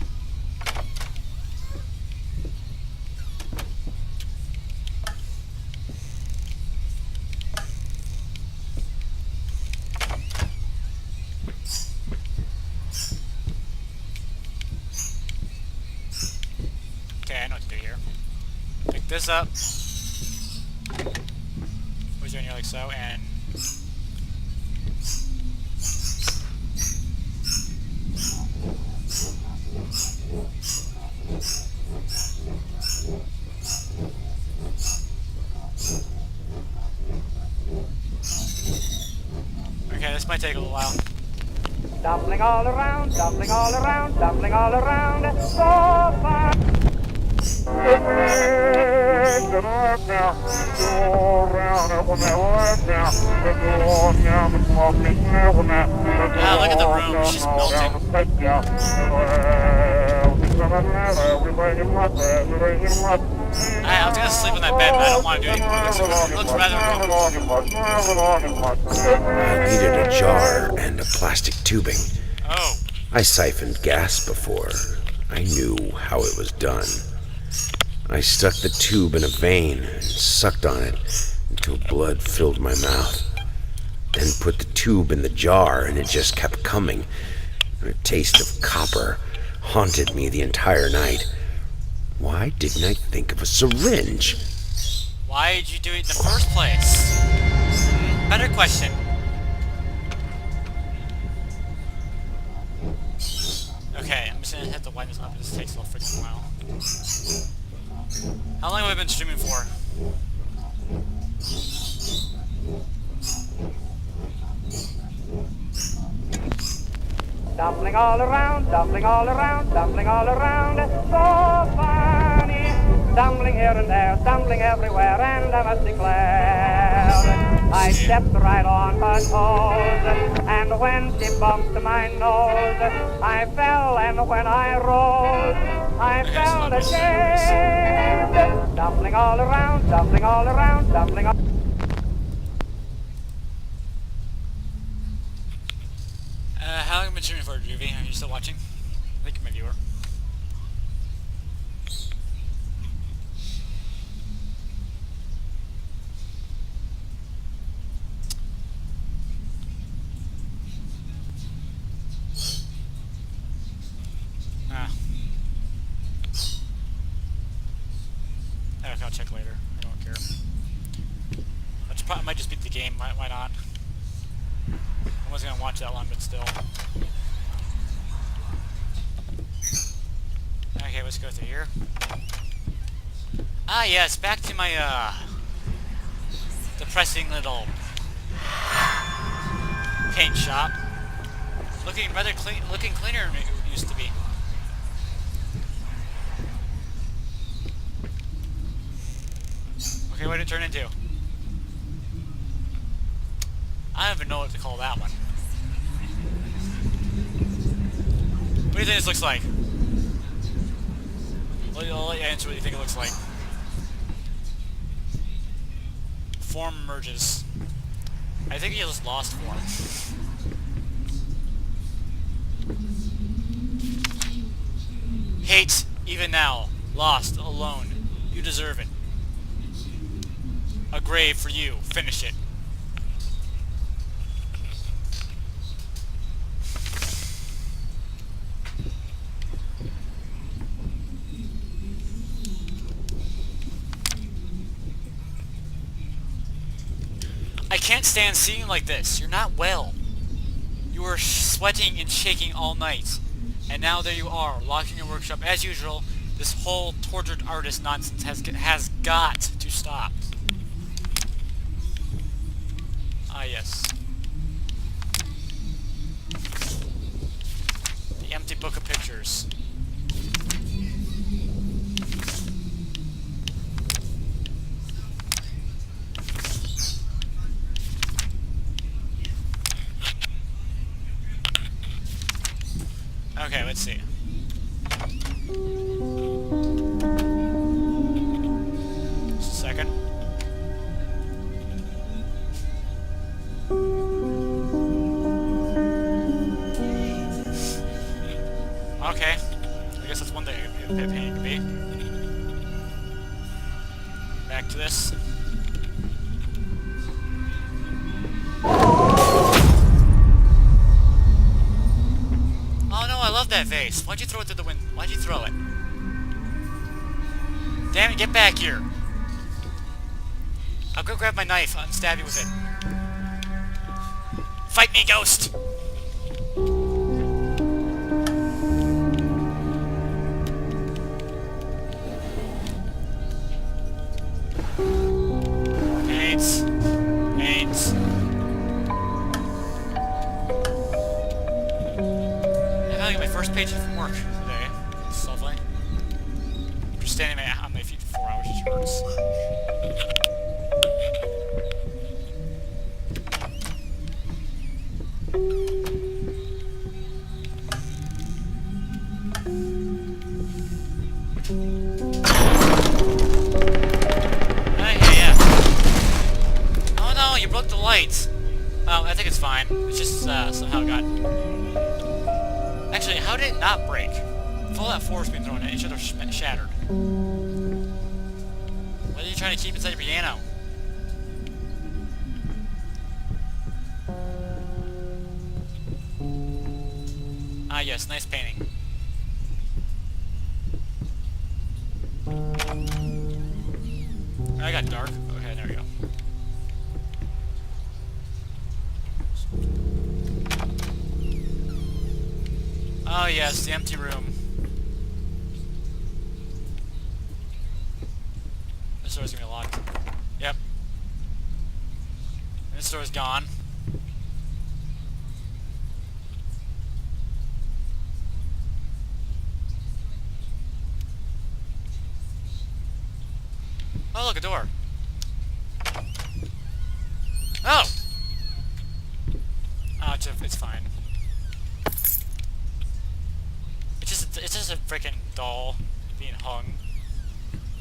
A: Okay, I know what to do here. Pick this up. Where's your like so, and okay, this might take a little while.
C: Dumpling all around, dumpling all around, dumpling all around, so fun.
A: Ah, look at the room, she's melting. I was gonna sleep in that bed, but I don't want to do it anymore. It looks rather
D: I needed a jar and a plastic tubing.
A: Oh.
D: I siphoned gas before. I knew how it was done. I stuck the tube in a vein and sucked on it until blood filled my mouth. Then put the tube in the jar and it just kept coming. A taste of copper haunted me the entire night. Why didn't I think of a syringe?
A: Why did you do it in the first place? Better question. Okay, I'm just gonna have to wind this up. This takes a little freaking while. How long have I been streaming for?
C: Dumpling all around, dumpling all around, dumpling all around, so funny. Stumbling here and there, stumbling everywhere, and I must declare, I stepped right on her toes, and when she bumped my nose, I fell, and when I rose, I felt ashamed. Dumpling all around, dumpling all around, dumpling all
A: How long have you been streaming for, Juvie? Are you still watching? I think you're my viewer. Okay, I'll check later. I don't care. I might just beat the game. Why not? I wasn't gonna watch that long, but still. Okay, let's go through here. Ah, yes, back to my, depressing little paint shop. Looking rather clean, looking cleaner than it used to be. Okay, what did it turn into? I don't even know what to call that one. What do you think this looks like? I'll let you answer what you think it looks like. Form emerges. I think he just lost form. Hate, even now. Lost, alone. You deserve it. A grave for you. Finish it. I can't stand seeing you like this. You're not well. You were sweating and shaking all night. And now there you are, locked in your workshop. As usual, this whole tortured artist nonsense has got to stop. Ah, yes. The empty book of pictures. Okay, let's see. Just a second. Okay. I guess that's one thing a bit pain to be. Back to this. Oh no, I love that vase. Why'd you throw it through the window? Why'd you throw it? Damn it, get back here. I'll go grab my knife and stab you with it. Fight me, ghost! Paints. Paints. I got my first page from work today. It's lovely. After standing on my feet for 4 hours, just hurts. Yeah. Oh no, you broke the lights. I think it's fine. It's just somehow got... Actually, how did it not break? With all that force being thrown at it, it should have shattered. What are you trying to keep inside your piano? Ah yes, nice painting. I got dark. Okay, there we go. Oh yes, the empty room. This door's gonna be locked. Yep. This door's gone. Oh look, a door. Oh! Oh, it's fine. It's just a freaking doll being hung.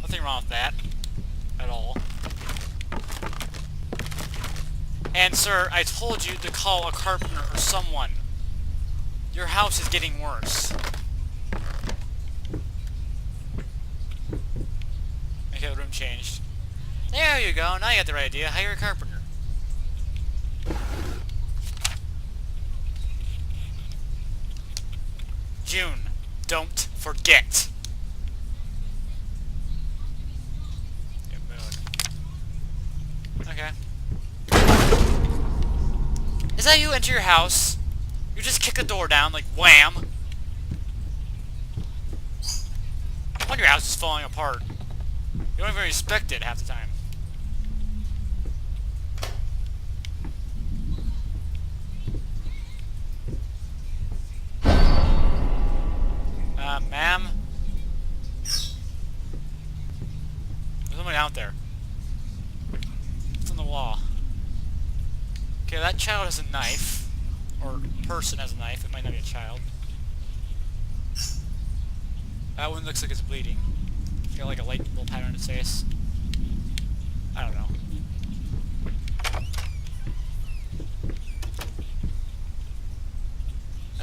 A: Nothing wrong with that. At all. And sir, I told you to call a carpenter or someone. Your house is getting worse. Okay, the room changed. There you go, now you got the right idea. Hire a carpenter. June, don't forget. Okay. Is that you enter your house? You just kick the door down, like wham. When your house is falling apart. You don't even respect it half the time. Ma'am? There's someone out there. It's on the wall. Okay, that child has a knife. Or person has a knife. It might not be a child. That one looks like it's bleeding. It's got like a light little pattern on its face. I don't know.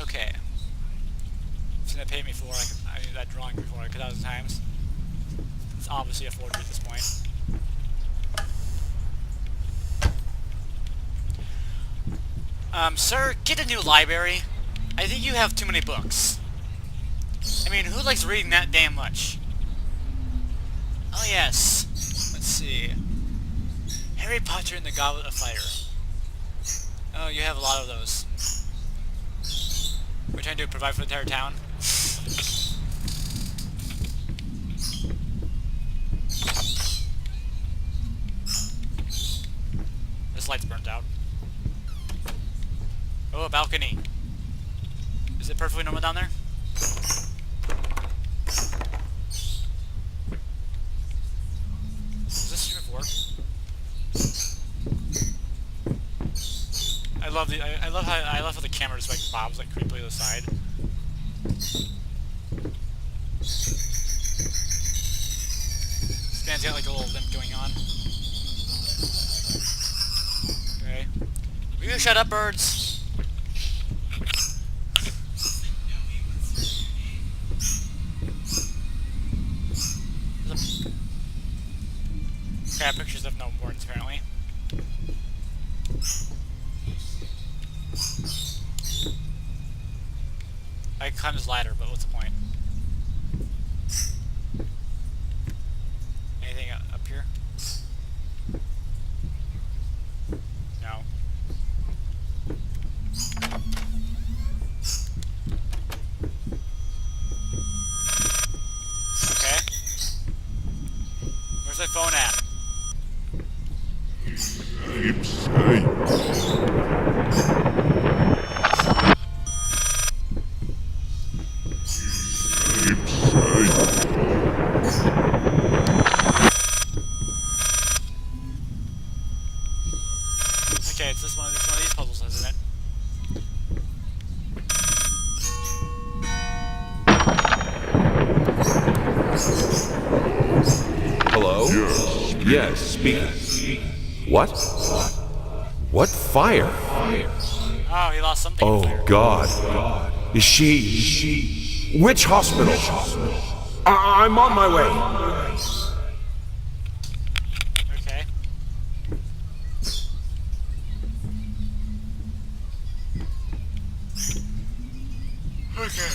A: Okay. It's gonna pay me for I did that drawing before like 1,000 times. It's obviously a forgery at this point. Sir, get a new library. I think you have too many books. I mean, who likes reading that damn much? Oh yes. Let's see. Harry Potter and the Goblet of Fire. Oh, you have a lot of those. We're trying to provide for the entire town. This light's burnt out. Oh, a balcony. Is it perfectly normal down there? Was this here before? I love how the camera just like bobs like creepily to the side. This man's got like a little limp going on. Okay. Will you shut up, birds? Crap, pictures of no warrants apparently. I can climb this ladder, but what's the point? Anything up here? No. Okay. Where's my phone at? Okay, it's one of these puzzles, isn't it?
F: Hello? Yes, speaking. What? What fire?
A: Oh, he lost something. in fire.
F: Oh, God. Is she... Which hospital? I'm on my way.
A: Okay. Okay.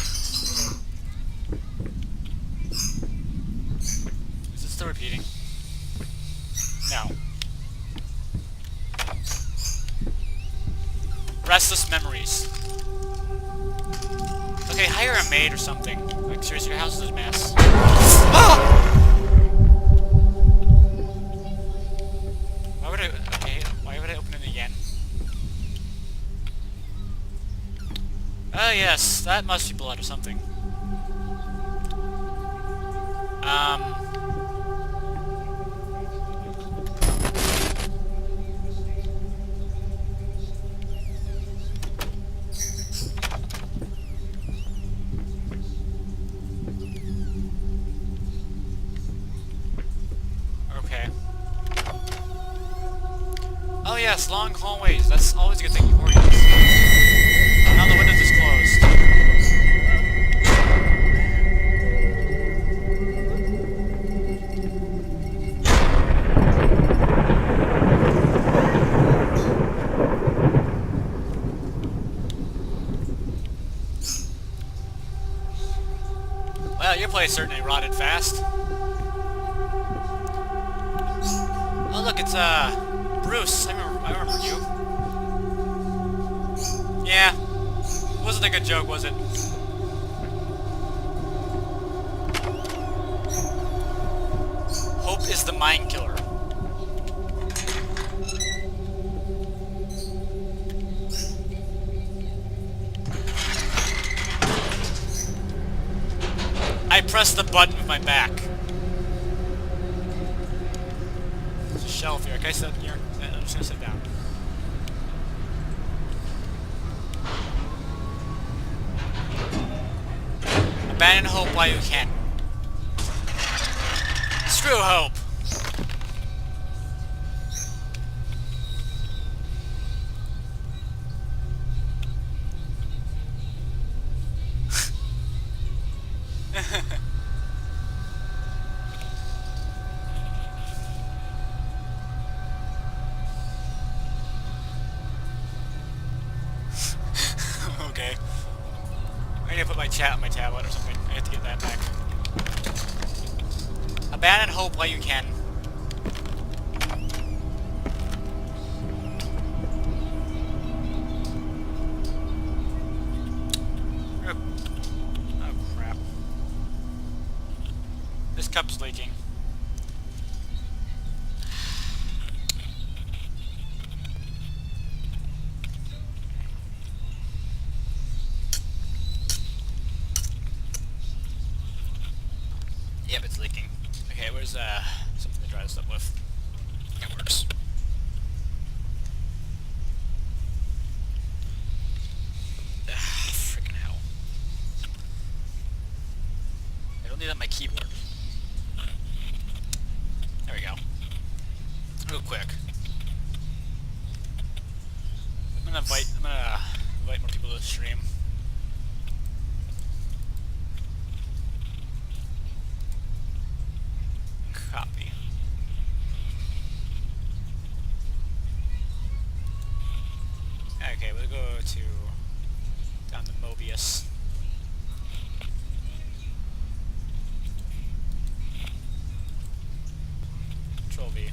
A: Is it still repeating? No. Restless memories. Okay, hire a maid or something. Like, seriously, your house is a mess. Ah! Why would I... Okay, why would I open it again? Oh, yes, that must be blood or something. Okay. Oh yes, long hallways. That's always a good thing for you. Now the windows is closed. Well, your place certainly rotted fast. Oh look, it's Bruce. I remember you. Yeah. Wasn't a good joke, was it? Hope is the mind killer. I pressed the button with my back. There's a shelf here. Can I sit here? I'm just gonna sit down. Abandon hope while you can. Screw hope! Okay. I need to put my chat on my tablet or something. I have to get that back. Abandon hope while you can. cup's leaking. Yep, it's leaking. Okay, where's something to dry this up with? That works. Freaking hell. I don't need that on my keyboard. There we go. Real quick. I'm gonna invite more people to the stream. Copy. Okay, we'll go to down to Mobius. Control V.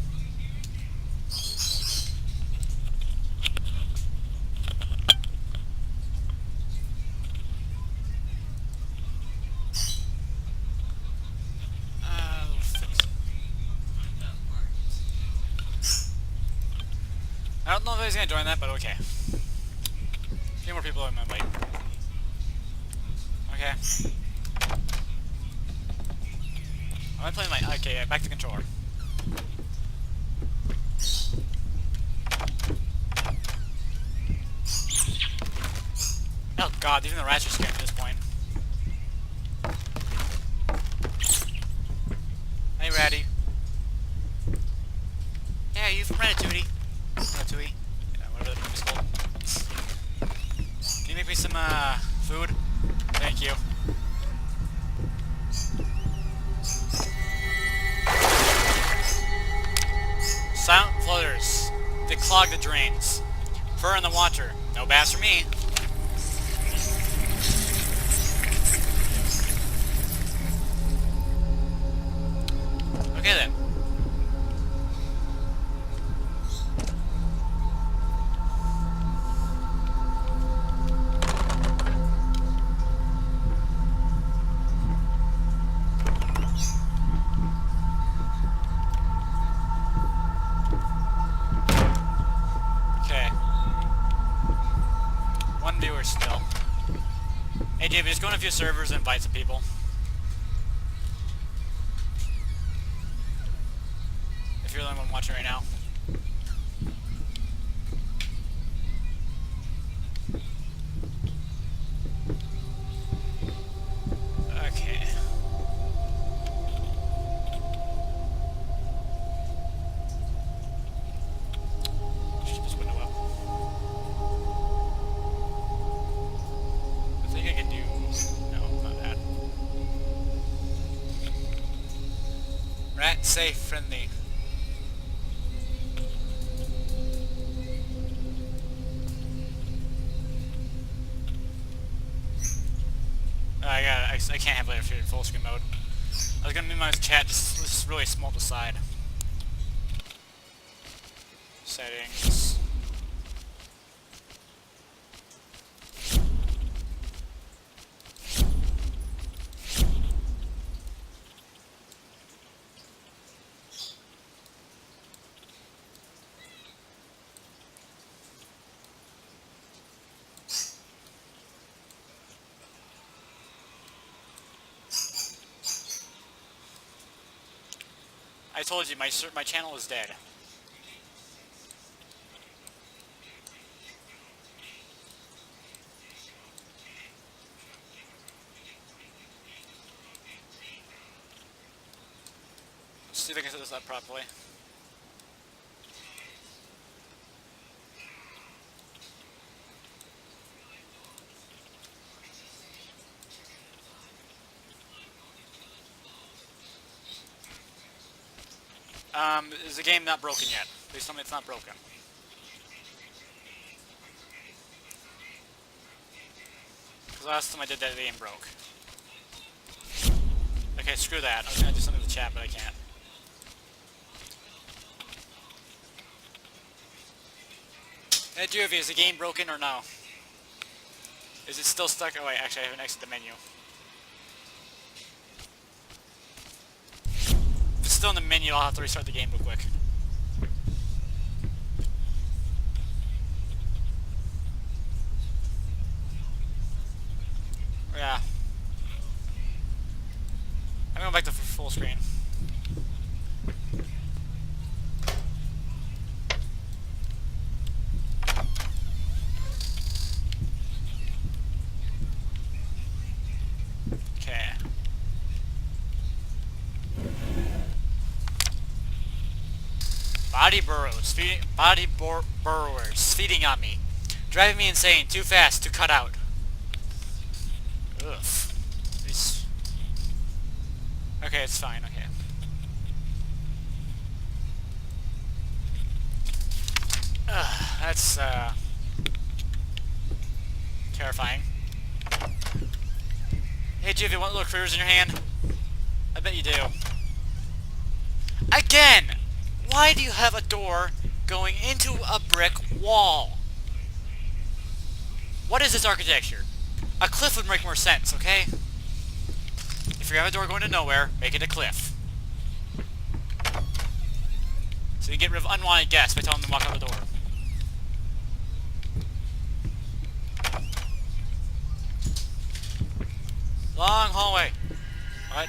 A: I don't know if he's gonna join that, but okay. A few more people in my light. Okay. I'm playing my. Okay, back to controller. Oh god, even the rats are scared at this point. Hey, Ratty. Yeah, you from Ratatouille? Ratatouille? Yeah, whatever that movie's called. Can you make me some, food? Thank you. Silent floaters. They clog the drains. Fur in the water. No bass for me. Okay then. Okay. One viewer still. Hey JV, just go on a few servers and invite some people. If you're the only one watching right now. Okay. Keep this window up. I think I can do... No, not that. Rat safe, friendly. I can't have it if you're in full screen mode. I was gonna minimize chat, just really small to side. Settings. I told you, my channel is dead. Let's see if I can set this up properly. Is the game not broken yet? Please tell me it's not broken. Because last time I did that, the game broke. Okay, screw that. I was gonna do something in the chat, but I can't. Hey, Juvie, is the game broken or no? Is it still stuck? Oh wait, actually I haven't exited the menu. still in the menu, I'll have to restart the game real quick. Yeah. I'm going back to full screen. Okay. Burrowers feeding on me. Driving me insane, too fast to cut out. Ugh. These... Okay, it's fine, okay. That's, terrifying. Hey, Jiv, you want little critters in your hand? I bet you do. Again! Why do you have a door going into a brick wall? What is this architecture? A cliff would make more sense, okay? If you have a door going to nowhere, make it a cliff. So you get rid of unwanted guests by telling them to walk out the door. Long hallway. What?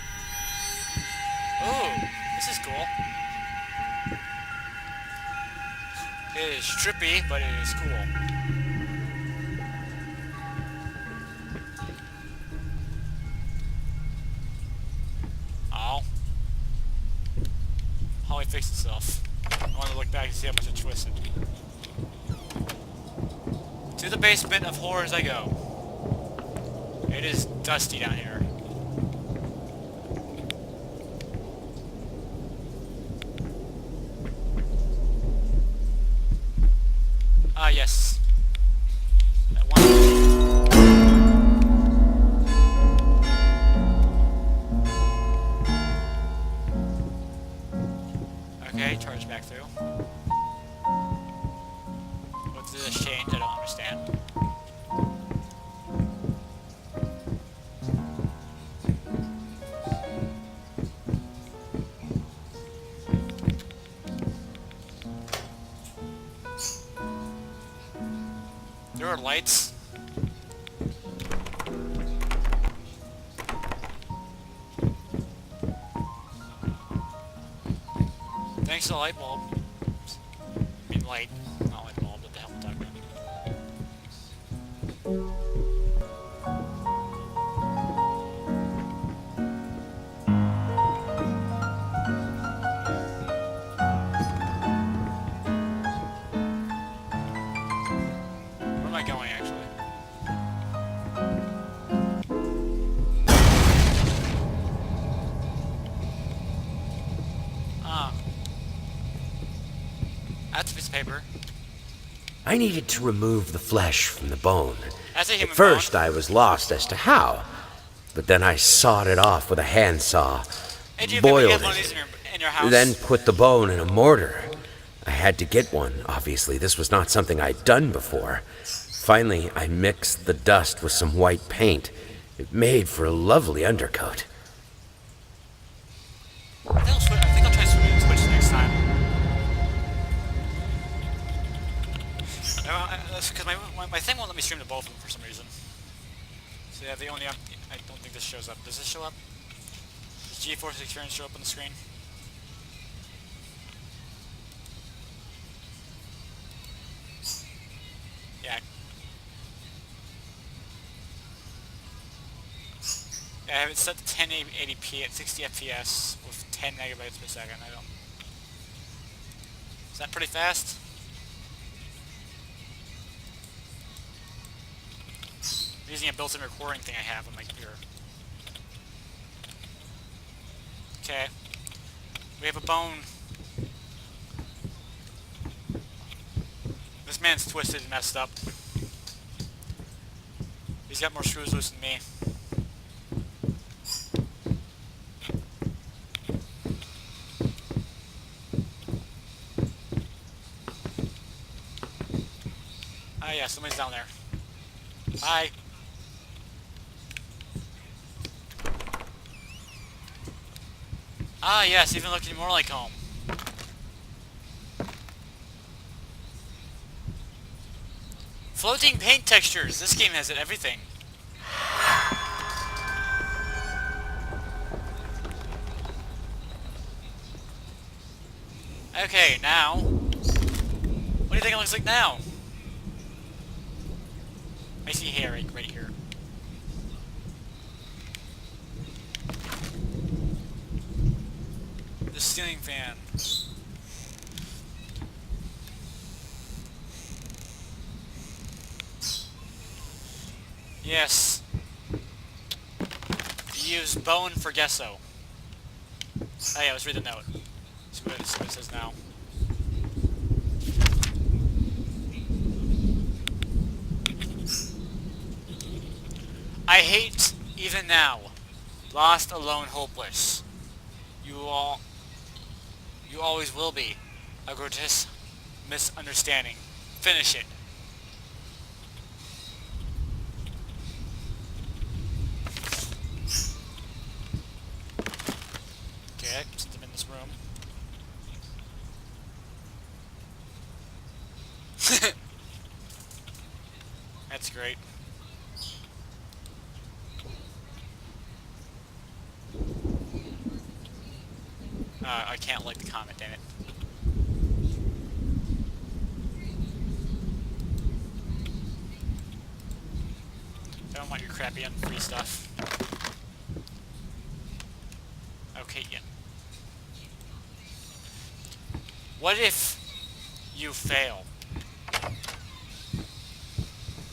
A: Ooh, this is cool. It is trippy, but it is cool. Oh. Hallway fixed itself. I want to look back and see how much it twisted. To the basement of horrors I go. It is dusty down here. Ah, yes. That one. Okay, charge back through. What's this change? I don't understand. There are lights. Thanks to the light bulb. I mean light, not light bulb, what the hell am I talking about? Where am I going, actually? Ah. That's a piece of paper.
D: I needed to remove the flesh from the bone.
A: That's a human
D: At first,
A: bone.
D: I was lost as to how, but then I sawed it off with a handsaw,
A: Hey, do you
D: boiled
A: have one of these
D: it,
A: in your house?
D: then put the bone in a mortar. I had to get one, obviously. This was not something I'd done before. Finally, I mixed the dust with some white paint. It made for a lovely undercoat.
A: I think I'll try Switch next time. Because my thing won't let me stream to both of them for some reason. So yeah, the only I don't think this shows up. Does this show up? Does GeForce Experience show up on the screen? Yeah. Yeah, I have it set to 1080p at 60 FPS with 10 megabytes per second. I don't. Is that pretty fast? I'm using a built-in recording thing I have on my computer. Okay. We have a bone. This man's twisted and messed up. He's got more screws loose than me. Oh yeah, somebody's down there. Hi. Ah, yes, even looking more like home. Floating paint textures. This game has everything. Okay, now. What do you think it looks like now? I see hair right here. The ceiling fan. Yes. Use bone for gesso. Oh yeah, let's read the note. See what it says now. I hate even now. Lost, alone, hopeless. You always will be. A grotesque misunderstanding. Finish it. Okay, since I'm in this room. That's great. I can't like the comment, damn it. I don't want your crappy unfree stuff. Okay, yeah. What if you fail?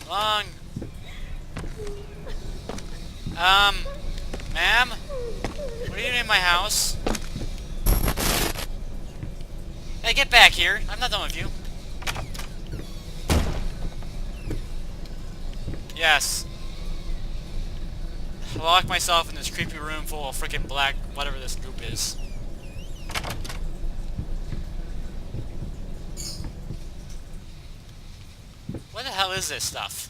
A: Long. Ma'am? What are you doing in my house? Hey, get back here. I'm not done with you. Yes. I locked myself in this creepy room full of freaking black, whatever this group is. What the hell is this stuff?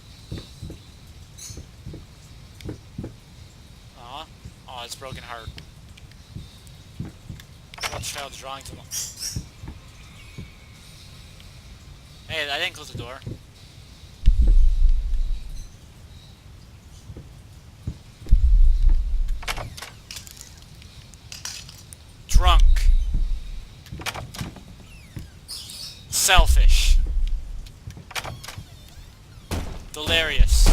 A: Aw. Oh, it's broken heart. What child's drawing to them? Hey, I didn't close the door. Drunk. Selfish. Delirious.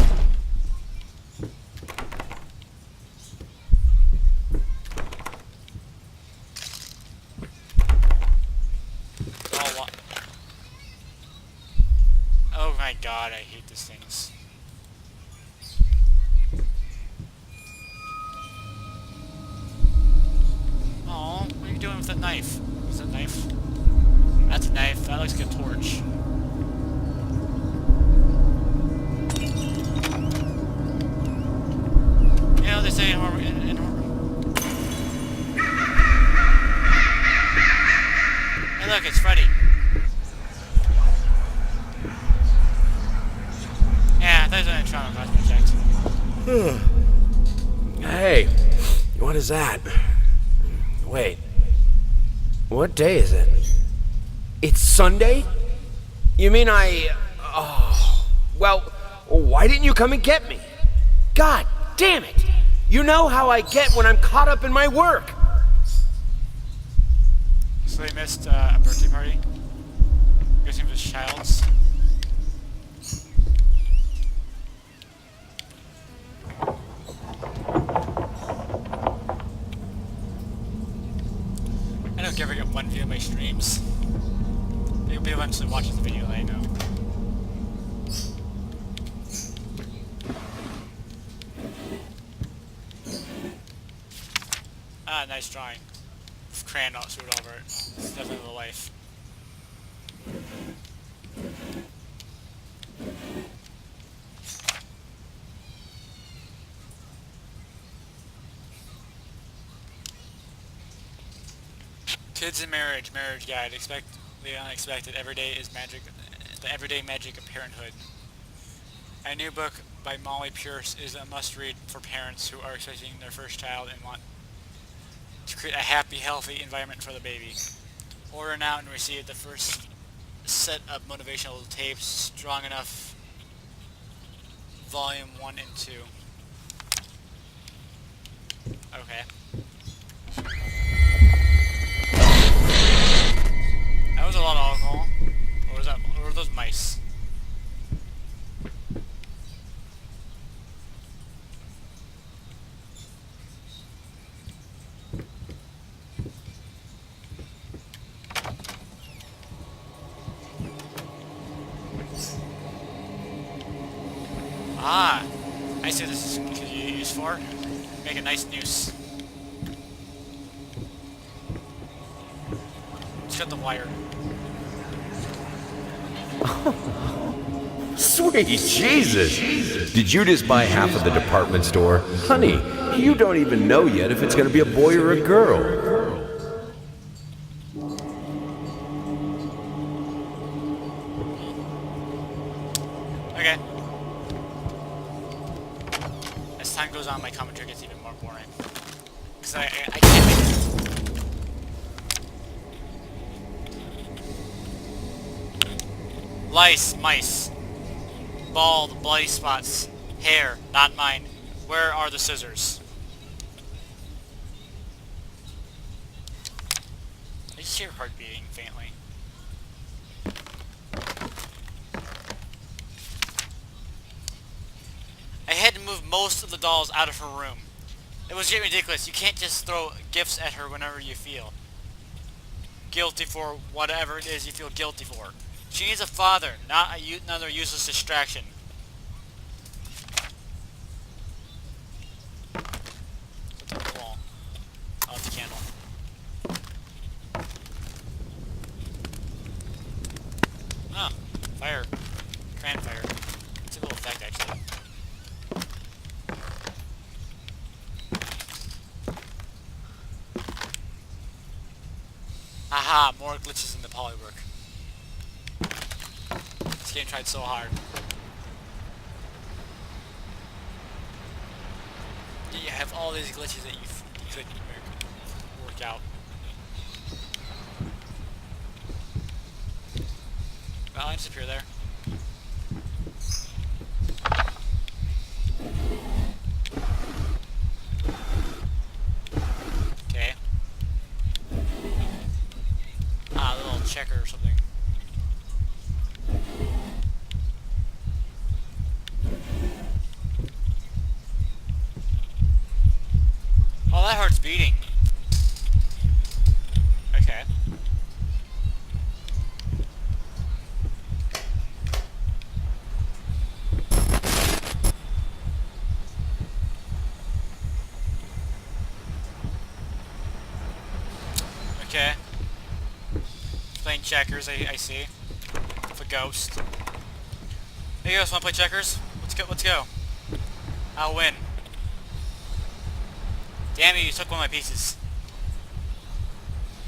A: Oh my god, I hate these things. Oh, what are you doing with that knife? Is that a knife? That's a knife. That looks like a torch. You know, they say in horror... Hey look, it's Freddy. Yeah, I thought he was on a trauma project.
D: Hey, what is that? Wait, what day is it? It's Sunday? You mean oh, well, why didn't you come and get me? God damn it! You know how I get when I'm caught up in my work!
A: So they missed a birthday party? I'm guessing it was child's. I don't ever get one view of my streams. You'll be eventually watching the video, I know. Ah, nice drawing. Crayon all screwed over it. It's definitely the life. Kids in marriage, marriage guide. Expect the unexpected. Everyday is magic. The everyday magic of parenthood. A new book by Molly Pierce is a must-read for parents who are expecting their first child and want to create a happy, healthy environment for the baby. Order now and receive the first set of motivational tapes, strong enough, volume 1 and 2. Okay. That was a lot of alcohol. Or was that? Or were those mice? Ah, I see what this can be used for. Make a nice noose. Let's cut the wire.
D: Sweet Jesus! Did you just buy half of the department store? Honey, you don't even know yet if it's gonna be a boy or a girl.
A: Okay. As time goes on, my commentary gets even more boring. Because I can't make it. Lice, mice. Bald, bloody spots. Hair, not mine. Where are the scissors? I just hear heart beating faintly. I had to move most of the dolls out of her room. It was getting ridiculous. You can't just throw gifts at her whenever you feel guilty for whatever it is you feel guilty for. She needs a father, not another useless distraction. What's on the wall? Oh, it's a candle. Oh, fire. Cran fire. It's a cool effect, actually. Haha, more glitches in the polywork. This game tried so hard. You have all these glitches that you couldn't work out. Well, I disappear there. Okay. Ah, a little checker or something. Oh, that heart's beating. Okay. Okay. Playing checkers, I see. With a ghost. Hey, you guys wanna play checkers? Let's go. I'll win. Damn you took one of my pieces.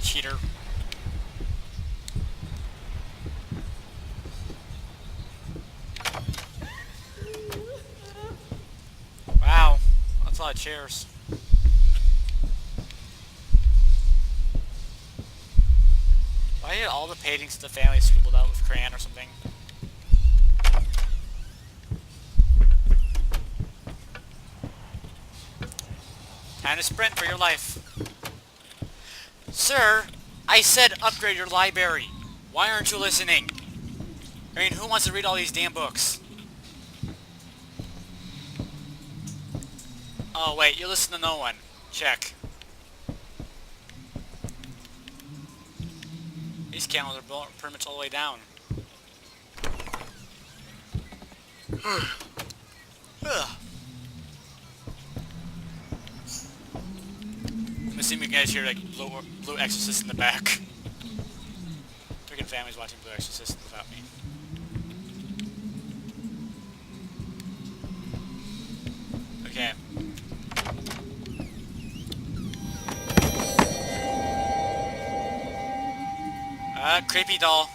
A: Cheater. Wow, that's a lot of chairs. Why did all the paintings of the family scribbled out with crayon or something? Time to sprint for your life. Sir, I said upgrade your library. Why aren't you listening? I mean, who wants to read all these damn books? Oh wait, you listen to no one. Check. These camels are pretty much all the way down. Ugh. I'm assuming you guys hear like Blue Exorcist in the back. Freaking family's watching Blue Exorcist without me. Okay. Creepy doll.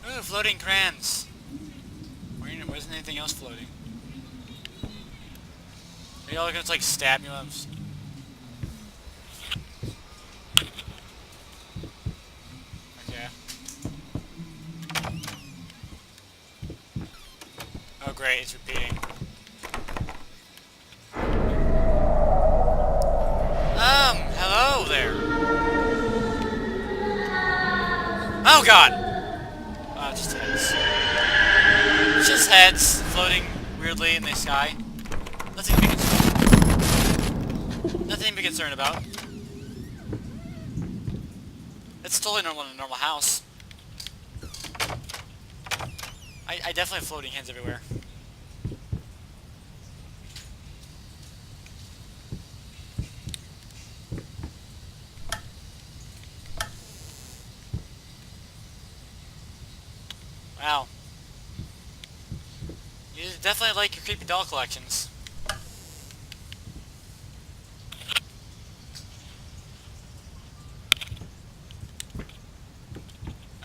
A: Ooh, floating crayons. Where isn't anything else floating? Are y'all gonna like stab me when I'm... Okay. Oh great, it's repeating. Hello there. Oh god! Just heads. It's just heads floating weirdly in the sky. Nothing to be concerned. Nothing to be concerned about. It's totally normal in a normal house. I definitely have floating heads everywhere. Wow. You definitely like your creepy doll collections.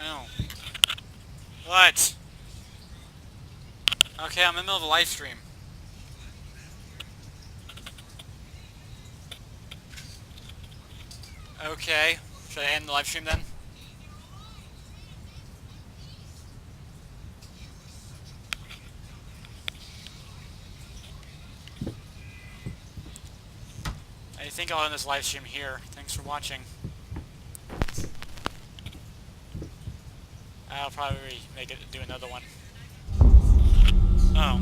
A: Oh. What? Okay, I'm in the middle of a live stream. Okay. Should I end the live stream then? I think I'll end this live stream here. Thanks for watching. I'll probably do another one. Oh.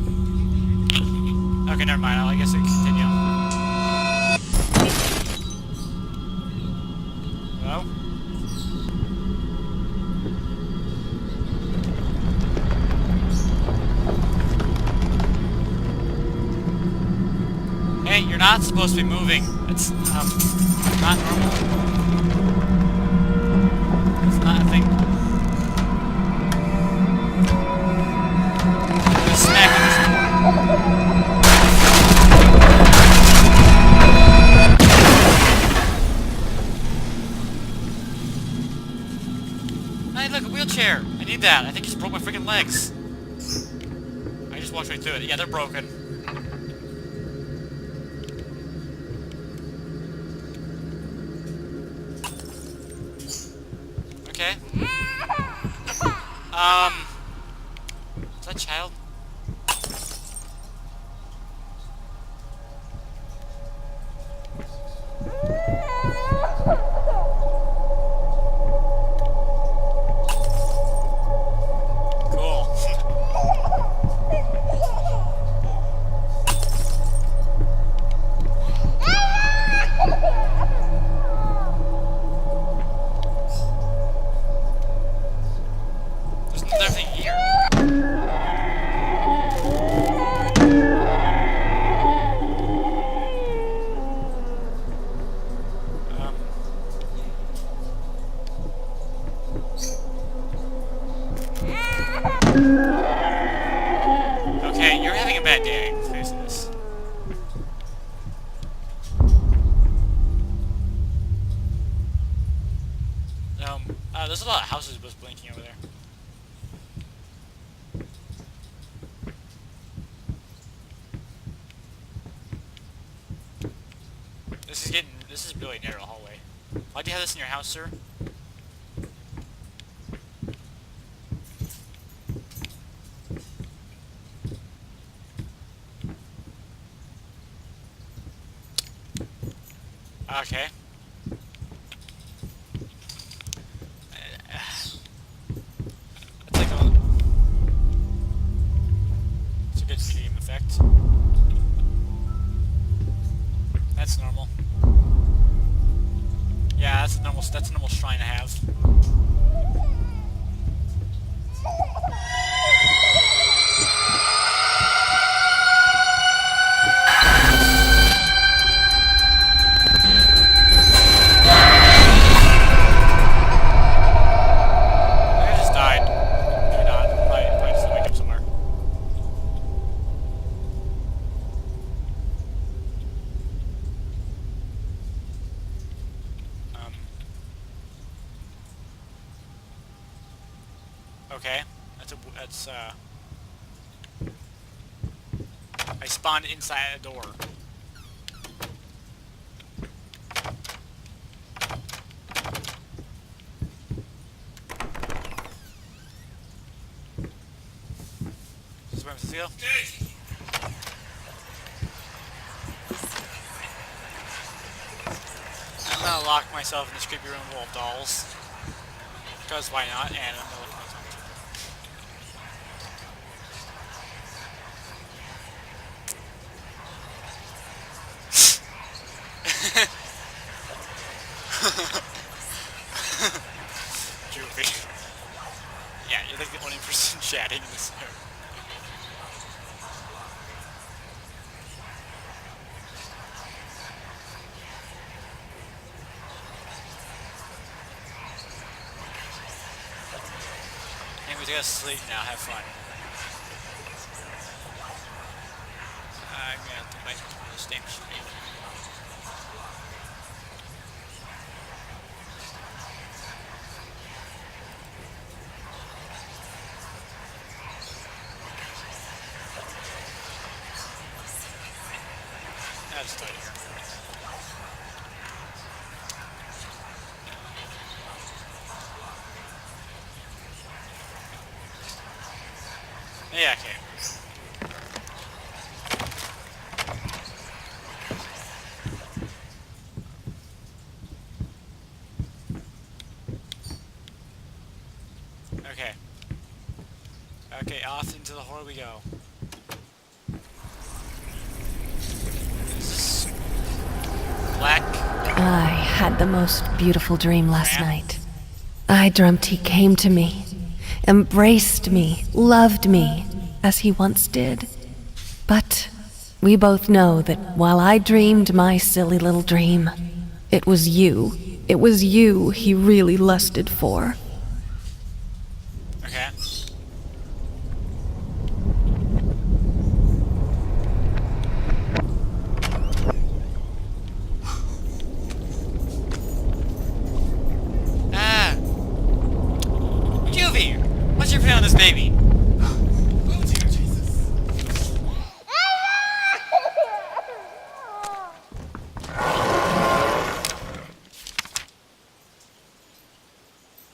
A: Okay, never mind. I guess I can continue. Hello? Hey, you're not supposed to be moving. It's, not normal. It's not a thing. I'm gonna smack you. Hey, look, a wheelchair. I need that. I think I just broke my freaking legs. I just walked right through it. Yeah, they're broken. Okay. Is that a child? Cool. There's nothing here. Okay, you're having a bad day. I can face this. There's a lot of houses just blinking over there. This is really narrow hallway. Why do you have this in your house, sir? Okay. That's like a... It's a good stream effect. That's normal. Yeah, that's a normal shrine to have. I just died. Maybe not. Probably just wake up somewhere. Okay, that's I spawned inside a door. let's go. I'm gonna lock myself in this creepy room full of dolls. Because why not? And I'm gonna look at my phone. Goofy. Yeah, you're like the only person chatting in this room. Anyways, I gotta sleep now. Have fun. I'm gonna have to bite this damn screen. I'll just stay here. Yeah, okay. Okay. Okay, off into the hole we go. Is this black?
E: I had the most beautiful dream last night. I dreamt he came to me, embraced me, loved me, as he once did. But we both know that while I dreamed my silly little dream, it was you he really lusted for.
A: Okay. Ah! Juvie! What's your plan on this baby? Oh dear Jesus.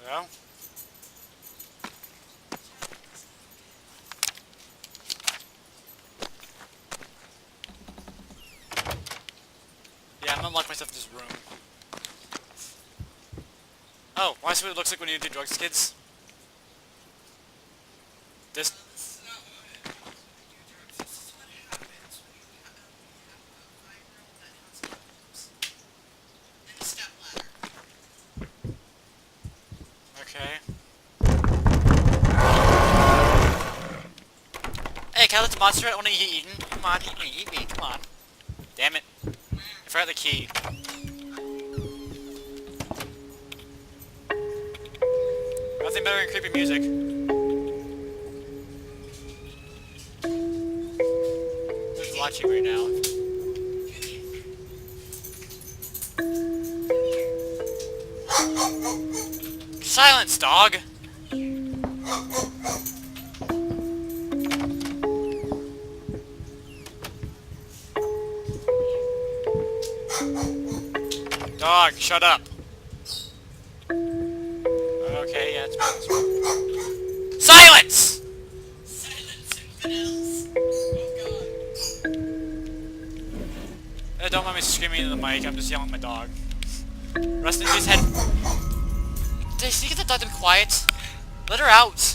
A: Well? Yeah, I'm gonna lock myself in this room. Oh, wanna see what it looks like when you do drugs, kids? This. Okay. Hey, can I let the monster out? I wanna get eaten. Come on, eat me, come on. Damn it. I forgot the key. Nothing better than creepy music. Who's watching right now? Silence, dog! Dog, shut up. Okay, yeah, it's possible. Silence! Silence, infidels. Oh god. Don't mind me screaming into the mic, I'm just yelling at my dog. Rest in peace, head. Did you get the dog to be quiet? Let her out.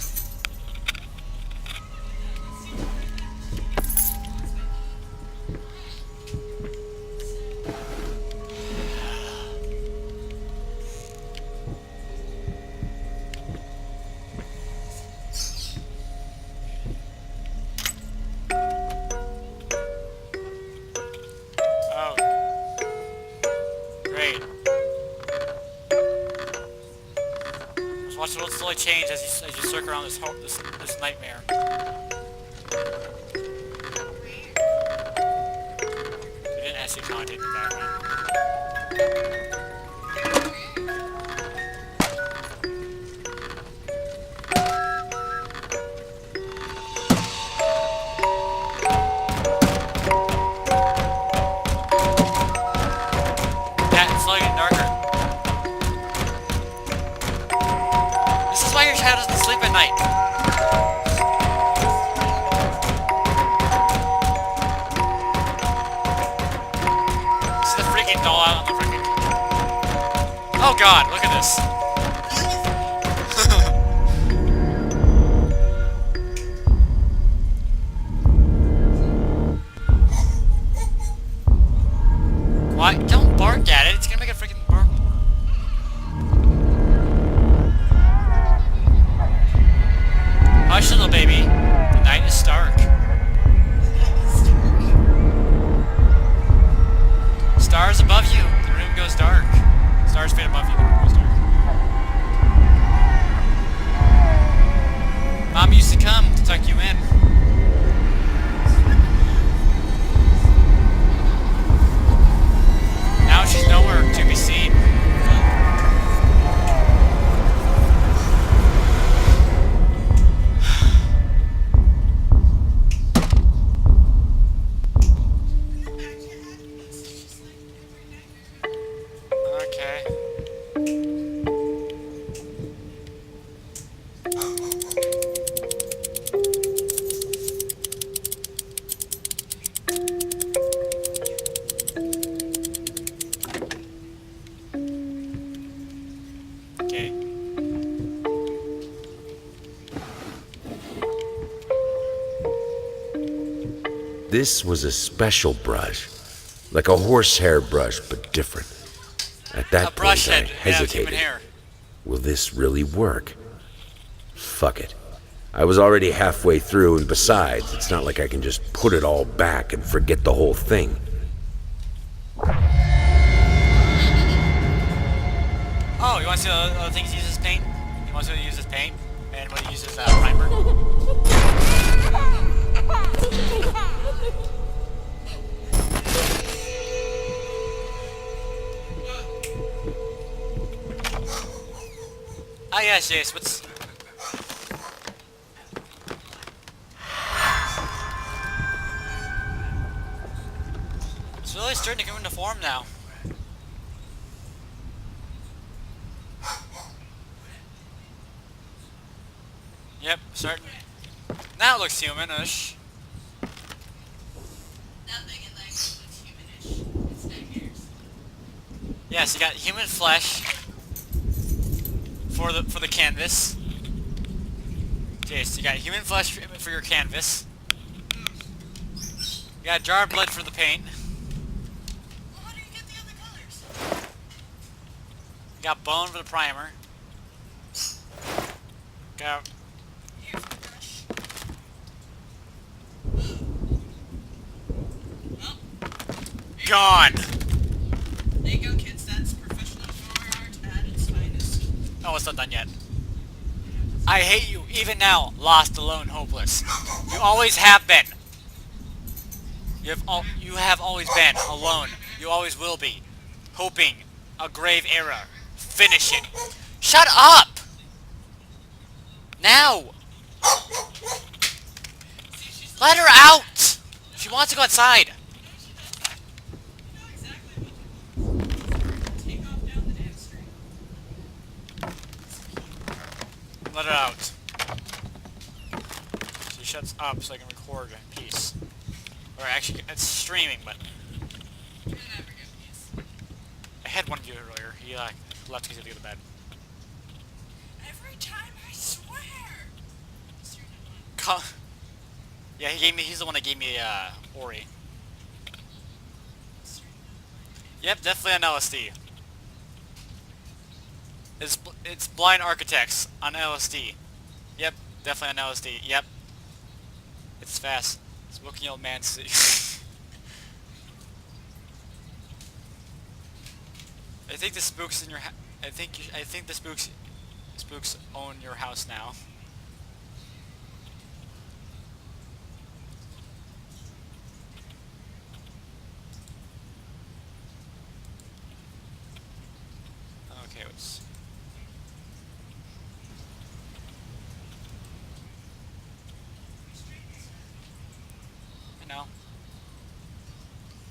A: Oh. Great. Just watch the world slowly change as you circle around this nightmare. We didn't actually contact me that way. Yeah, it's slowly getting darker. This is why your child doesn't sleep at night.
D: This was a special brush. Like a horsehair brush, but different. At
A: A
D: that
A: brush
D: point, I
A: head made out of human
D: hesitated.
A: hair.
D: Will this really work? Fuck it. I was already halfway through, and besides, it's not like I can just put it all back and forget the whole thing.
A: Oh, you want to see the other things he uses paint? You want to see what he uses paint? And what he uses primer? Ah yes, Jace, what's... It's really starting to come into form now. Yep, starting. Now it looks humanish.
G: Nothing in like looks humanish. It's not hairs.
A: Yes, you got human flesh for the canvas. Jace, you got human flesh for your canvas. You got jar of blood for the paint.
G: Well, how do you get the other colors?
A: You got bone for the primer. Got
G: Here's the brush. Well,
A: gone.
G: there you go, kids. That's professional photo art at its finest.
A: Oh, it's not done yet. I hate you, even now, lost, alone, hopeless. You always have been. You have always been alone. You always will be. Hoping a grave error. Finish it. Shut up! Now! Let her out! She wants to go outside.
G: You know exactly what to take off down the damn street.
A: Let her out. She shuts up so I can record in peace. Or actually, it's streaming, but
G: You'll never get peace.
A: I had one view earlier. He left because he had to go to bed.
G: Every time, I swear.
A: Yeah, he's the one that gave me Ori. Yep, definitely on LSD. It's Blind Architects on LSD. Yep, definitely on LSD. Yep. It's fast. Smoking old man city. I think the spooks in your I think the spooks own your house now. Okay, let's... I know.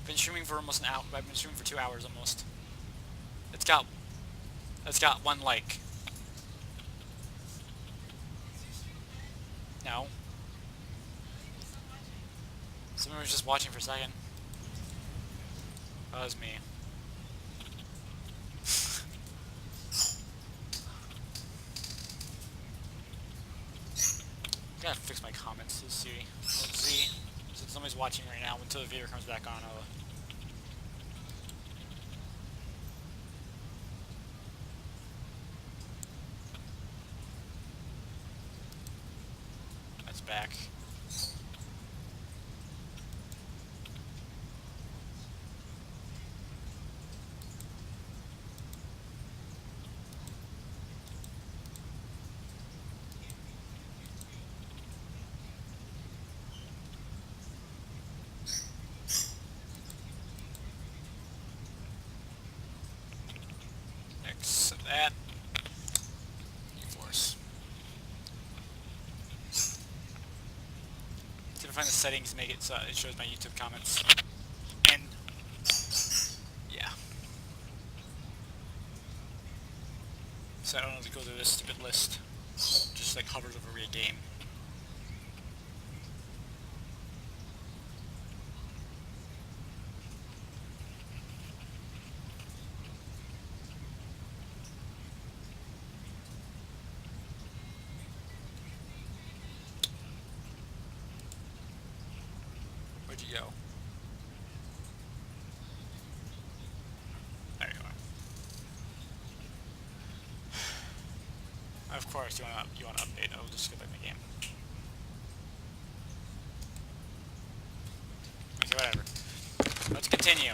A: Been streaming for almost an hour. I've been streaming for 2 hours almost. It's got 1 like. No. Someone was just watching for a second. That was me. Gotta fix my comments to see. Let's see. Since somebody's watching right now, until the video comes back on, I'll... That's back. Exit that. GeForce. Gonna find the settings to make it so it shows my YouTube comments. And yeah. So I don't have to go through this stupid list. Just like hovers over a game. Where'd you go? There you are. Of course, you want to update. I'll just skip in the game. Okay, whatever. Let's continue.